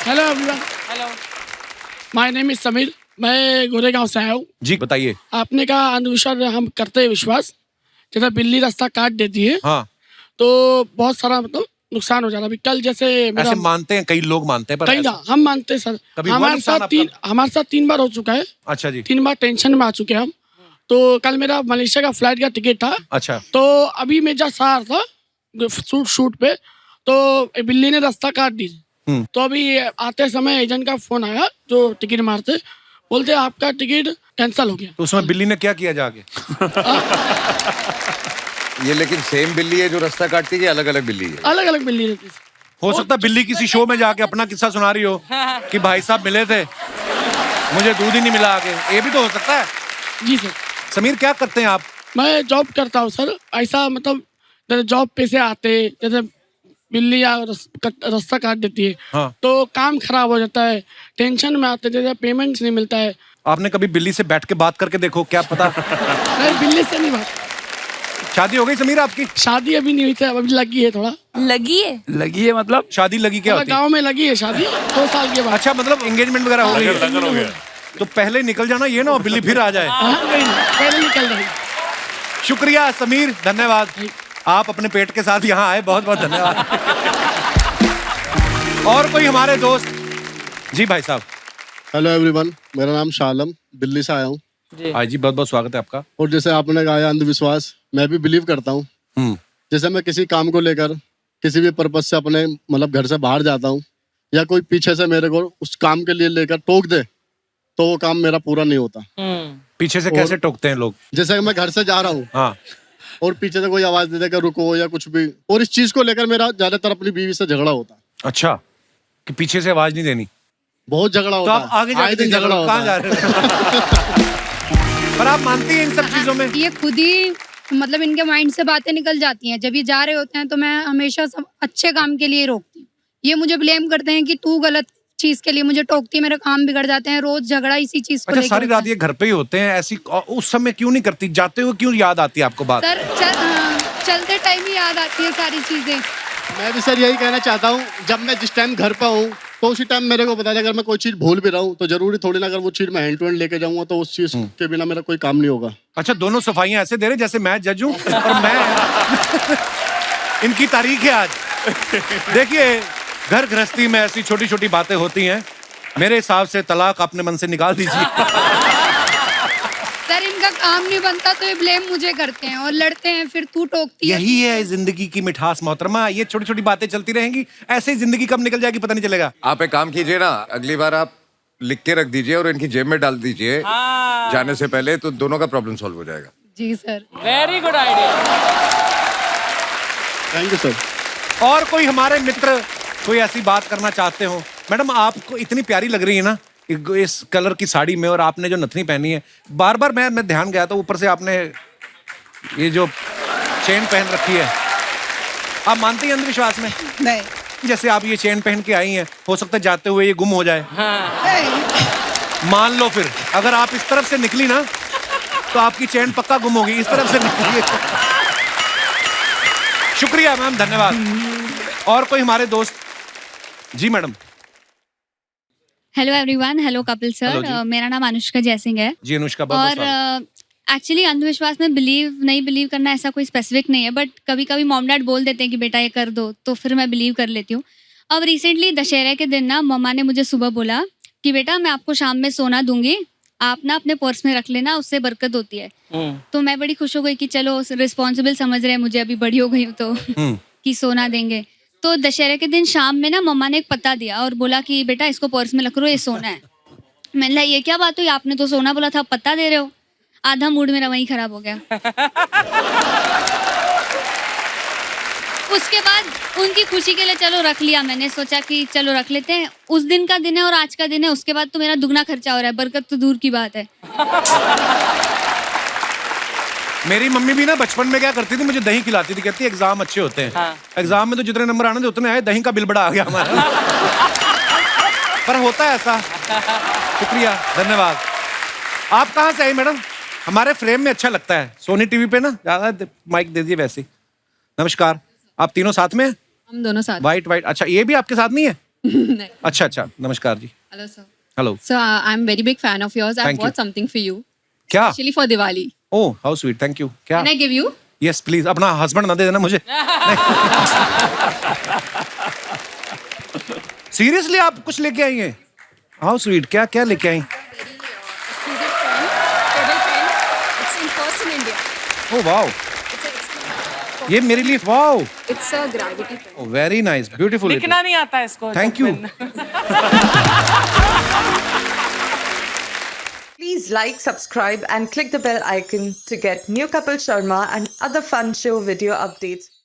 S1: Hello
S17: everyone, my name is Sameer, मैं गोरेगांव से आया हूँ।
S1: जी बताइए।
S17: आपने कहा अंधविश्वास हम करते हैं विश्वास, जैसे बिल्ली रास्ता काट देती है।
S1: हाँ।
S17: तो बहुत सारा मतलब नुकसान हो जाता है। अभी कल जैसे
S1: ऐसे मानते हैं, कई लोग मानते हैं, पर
S17: कई ना हम मानते हैं सर। हमारे साथ 3 बार हो चुका है।
S1: अच्छा जी।
S17: 3 बार टेंशन में आ चुके हैं हम। तो कल मेरा मलेशिया का फ्लाइट का टिकट था।
S1: अच्छा।
S17: तो अभी मैं जस्ट आ रहा था शूट पे, तो बिल्ली ने रास्ता काट दी। तो अभी आते समय एजेंट का फोन आया जो टिकट मारते, बोलते आपका टिकट कैंसिल हो गया।
S1: तो उसमें बिल्ली ने क्या किया जाके?
S8: ये लेकिन सेम बिल्ली है जो रास्ता काटती है, अलग अलग बिल्ली है?
S17: अलग अलग बिल्ली रहती है।
S1: हो सकता है बिल्ली किसी शो में जाके अपना किस्सा सुना रही हो कि भाई साहब मिले थे, मुझे दूध ही नहीं मिला आगे, ये भी तो हो सकता है।
S17: जी सर।
S1: समीर क्या करते हैं आप?
S17: मैं जॉब करता हूँ सर। ऐसा मतलब जैसे जॉब पे से आते, जैसे बिल्ली या रास्ता काट देती है,
S1: हाँ।
S17: तो काम खराब हो जाता है, टेंशन में आते, जैसे पेमेंट नहीं मिलता है।
S1: आपने कभी बिल्ली से बैठ के बात करके देखो, क्या पता।
S17: नहीं, बिल्ली से नहीं बात।
S1: शादी हो गई समीर आपकी?
S17: शादी अभी नहीं हुई थी, अभी लगी है थोड़ा।
S10: लगी है?
S9: लगी है मतलब?
S1: शादी लगी क्या होती है?
S17: गाँव में लगी है शादी 2 साल के बाद।
S1: अच्छा, मतलब एंगेजमेंट वगैरह हो गई है। तो पहले निकल जाना, ये ना बिल्ली फिर आ जाए।
S17: पहले निकल रही।
S1: शुक्रिया समीर, धन्यवाद। आप अपने पेट के साथ यहाँ आए, बहुत बहुत धन्यवाद। और कोई हमारे दोस्त? जी भाई साहब।
S18: हेलो एवरीवन, मेरा नाम शालम, दिल्ली से आया हूँ।
S1: हाँ जी, बहुत बहुत स्वागत है आपका।
S18: और जैसे आपने कहा अंधविश्वास, मैं भी बिलीव करता हूँ। जैसे मैं किसी काम को लेकर किसी भी पर्पज से अपने मतलब घर से बाहर जाता हूँ, या कोई पीछे से मेरे को उस काम के लिए लेकर टोक दे, तो वो काम मेरा पूरा नहीं होता।
S1: पीछे से कैसे टोकते हैं लोग?
S18: जैसे कि मैं घर से जा रहा हूँ,
S1: हाँ,
S18: और पीछे से कोई आवाज दे देगा रुको या कुछ भी, और इस चीज को लेकर मेरा ज्यादातर अपनी बीवी से झगड़ा होता है।
S1: अच्छा, कि पीछे से आवाज नहीं देनी?
S18: बहुत झगड़ा होता है।
S1: तो आप आगे जाके झगड़ा होता है। कहाँ जा रहे हो? पर आप मानती हैं इन सब चीजों में?
S19: ये खुद ही मतलब इनके माइंड से बातें निकल जाती हैं। जब ये जा रहे होते हैं तो मैं हमेशा सब अच्छे काम के लिए रोकती हूँ। ये मुझे ब्लेम करते हैं कि तू गलत चीज के लिए मुझे टोकती, मेरे काम बिगड़ जाते हैं। रोज झगड़ा इसी चीज को
S1: अच्छा,
S19: लेकर
S1: सारी रात ये घर पे ही होते हैं ऐसी, उस समय क्यों नहीं करती? जाते हुए क्यों याद आती है आपको बात?
S19: सर चलते टाइम ही याद आती है सारी चीजें।
S18: मैं भी सर यही कहना चाहता हूँ, जब मैं जिस टाइम घर पर हूँ तो उसी टाइम मेरे को बता दे, अगर मैं कोई चीज भूल भी रहा हूँ तो जरूरी थोड़ी ना अगर वो चीज मैं हैंड टू हैंड लेके जाऊंगा तो उस चीज के बिना मेरा कोई काम नहीं होगा।
S1: अच्छा, दोनों सफाइयां ऐसे दे रहे जैसे मैं जज हूँ और मैं इनकी तारीख है आज। देखिए, घर गृहस्थी में ऐसी छोटी छोटी बातें होती हैं। मेरे हिसाब से तलाक अपने मन से निकाल दीजिए।
S19: सर इनका काम नहीं बनता तो ये ब्लेम मुझे करते हैं और लड़ते हैं, फिर तू टोकती है।
S1: यही है जिंदगी की मिठास मोहतरमा। ये छोटी छोटी बातें चलती रहेंगी, ऐसे ही जिंदगी कब निकल जाएगी पता नहीं चलेगा।
S8: आप एक काम कीजिए ना, अगली बार आप लिख के रख दीजिए और इनकी जेब में डाल दीजिए जाने से पहले, तो दोनों का प्रॉब्लम सॉल्व हो जाएगा।
S19: जी sir.
S7: Very good idea.
S18: Thank you sir.
S1: और कोई हमारे मित्र कोई ऐसी बात करना चाहते हो? मैडम, आपको इतनी प्यारी लग रही है ना इस कलर की साड़ी में, और आपने जो नथनी पहनी है, बार बार मैं ध्यान गया था, ऊपर से आपने ये जो चेन पहन रखी है। आप मानती हैं अंधविश्वास में?
S6: नहीं।
S1: जैसे आप ये चेन पहन के आई हैं, हो सकता है जाते हुए ये गुम हो जाए। मान लो फिर अगर आप इस तरफ से निकली ना तो आपकी चेन पक्का गुम होगी। इस तरफ से निकली। शुक्रिया मैम, धन्यवाद। और कोई हमारे दोस्त? जी madam.
S20: Hello everyone, hello Kapil
S1: Hello
S20: sir. मेरा नाम अनुष्का जयसिंह है।
S1: जी अनुष्का,
S20: और एक्चुअली अंधविश्वास में नहीं बिलीव करना ऐसा कोई स्पेसिफिक नहीं है, बट कभी कभी मॉम डैड बोल देते हैं कि बेटा ये कर दो, तो फिर मैं बिलीव कर लेती हूँ। अब रिसेंटली दशहरे के दिन ना मम्मा ने मुझे सुबह बोला कि बेटा मैं आपको शाम में सोना दूंगी, आप ना अपने पर्स में रख लेना, उससे बरकत होती है। तो मैं बड़ी खुश हो गई कि चलो रिस्पॉन्सिबल समझ रहे हैं मुझे, अभी बड़ी हो गई हूँ तो कि सोना देंगे। तो दशहरे के दिन शाम में ना मम्मा ने एक पत्ता दिया और बोला कि बेटा इसको पर्स में रख लो, ये सोना है। मैंने कहा ये क्या बात हुई, आपने तो सोना बोला था, पत्ता दे रहे हो। आधा मूड मेरा वहीं खराब हो गया। उसके बाद उनकी खुशी के लिए चलो रख लिया, मैंने सोचा कि चलो रख लेते हैं। उस दिन का दिन है और आज का दिन है, उसके बाद तो मेरा दुगना खर्चा हो रहा है, बरकत तो दूर की बात है।
S1: मेरी मम्मी भी ना बचपन में क्या करती थी, मुझे दही खिलाती थी, कहती एग्जाम अच्छे होते हैं। एग्जाम में तो जितने नंबर आने थे उतने आए, दही का बिल बड़ा आ गया हमारा। पर होता है ऐसा। शुक्रिया, धन्यवाद। आप कहाँ से आई मैडम? हमारे फ्रेम में अच्छा लगता है, सोनी टीवी पे ना ज्यादा माइक दे दिए वैसे। नमस्कार, आप तीनों साथ में?
S21: हम दोनों साथ।
S1: वाइट। अच्छा, ये भी आपके साथ नहीं है?
S21: नहीं।
S1: अच्छा, नमस्कार जी।
S21: Hello sir.
S1: Hello
S21: sir, I am very big fan of yours. I
S1: Thank you.
S21: Bought something for you.
S1: क्या?
S21: Actually for Diwali.
S1: Oh how sweet, thank you. क्या?
S21: Can I give you?
S1: Yes please. अपना हस्बैंड ना दे देना मुझे। सीरियसली आप कुछ लेके आई हैं? How sweet. क्या क्या लेके आई? ओह वाओ, ये मेरे लिए wow,
S21: It's a gravity pen.
S1: Very nice, beautiful.
S7: लिखना नहीं आता इसको।
S1: Thank you.
S2: Please like, subscribe and click the bell icon to get new Kapil Sharma and other fun show video updates.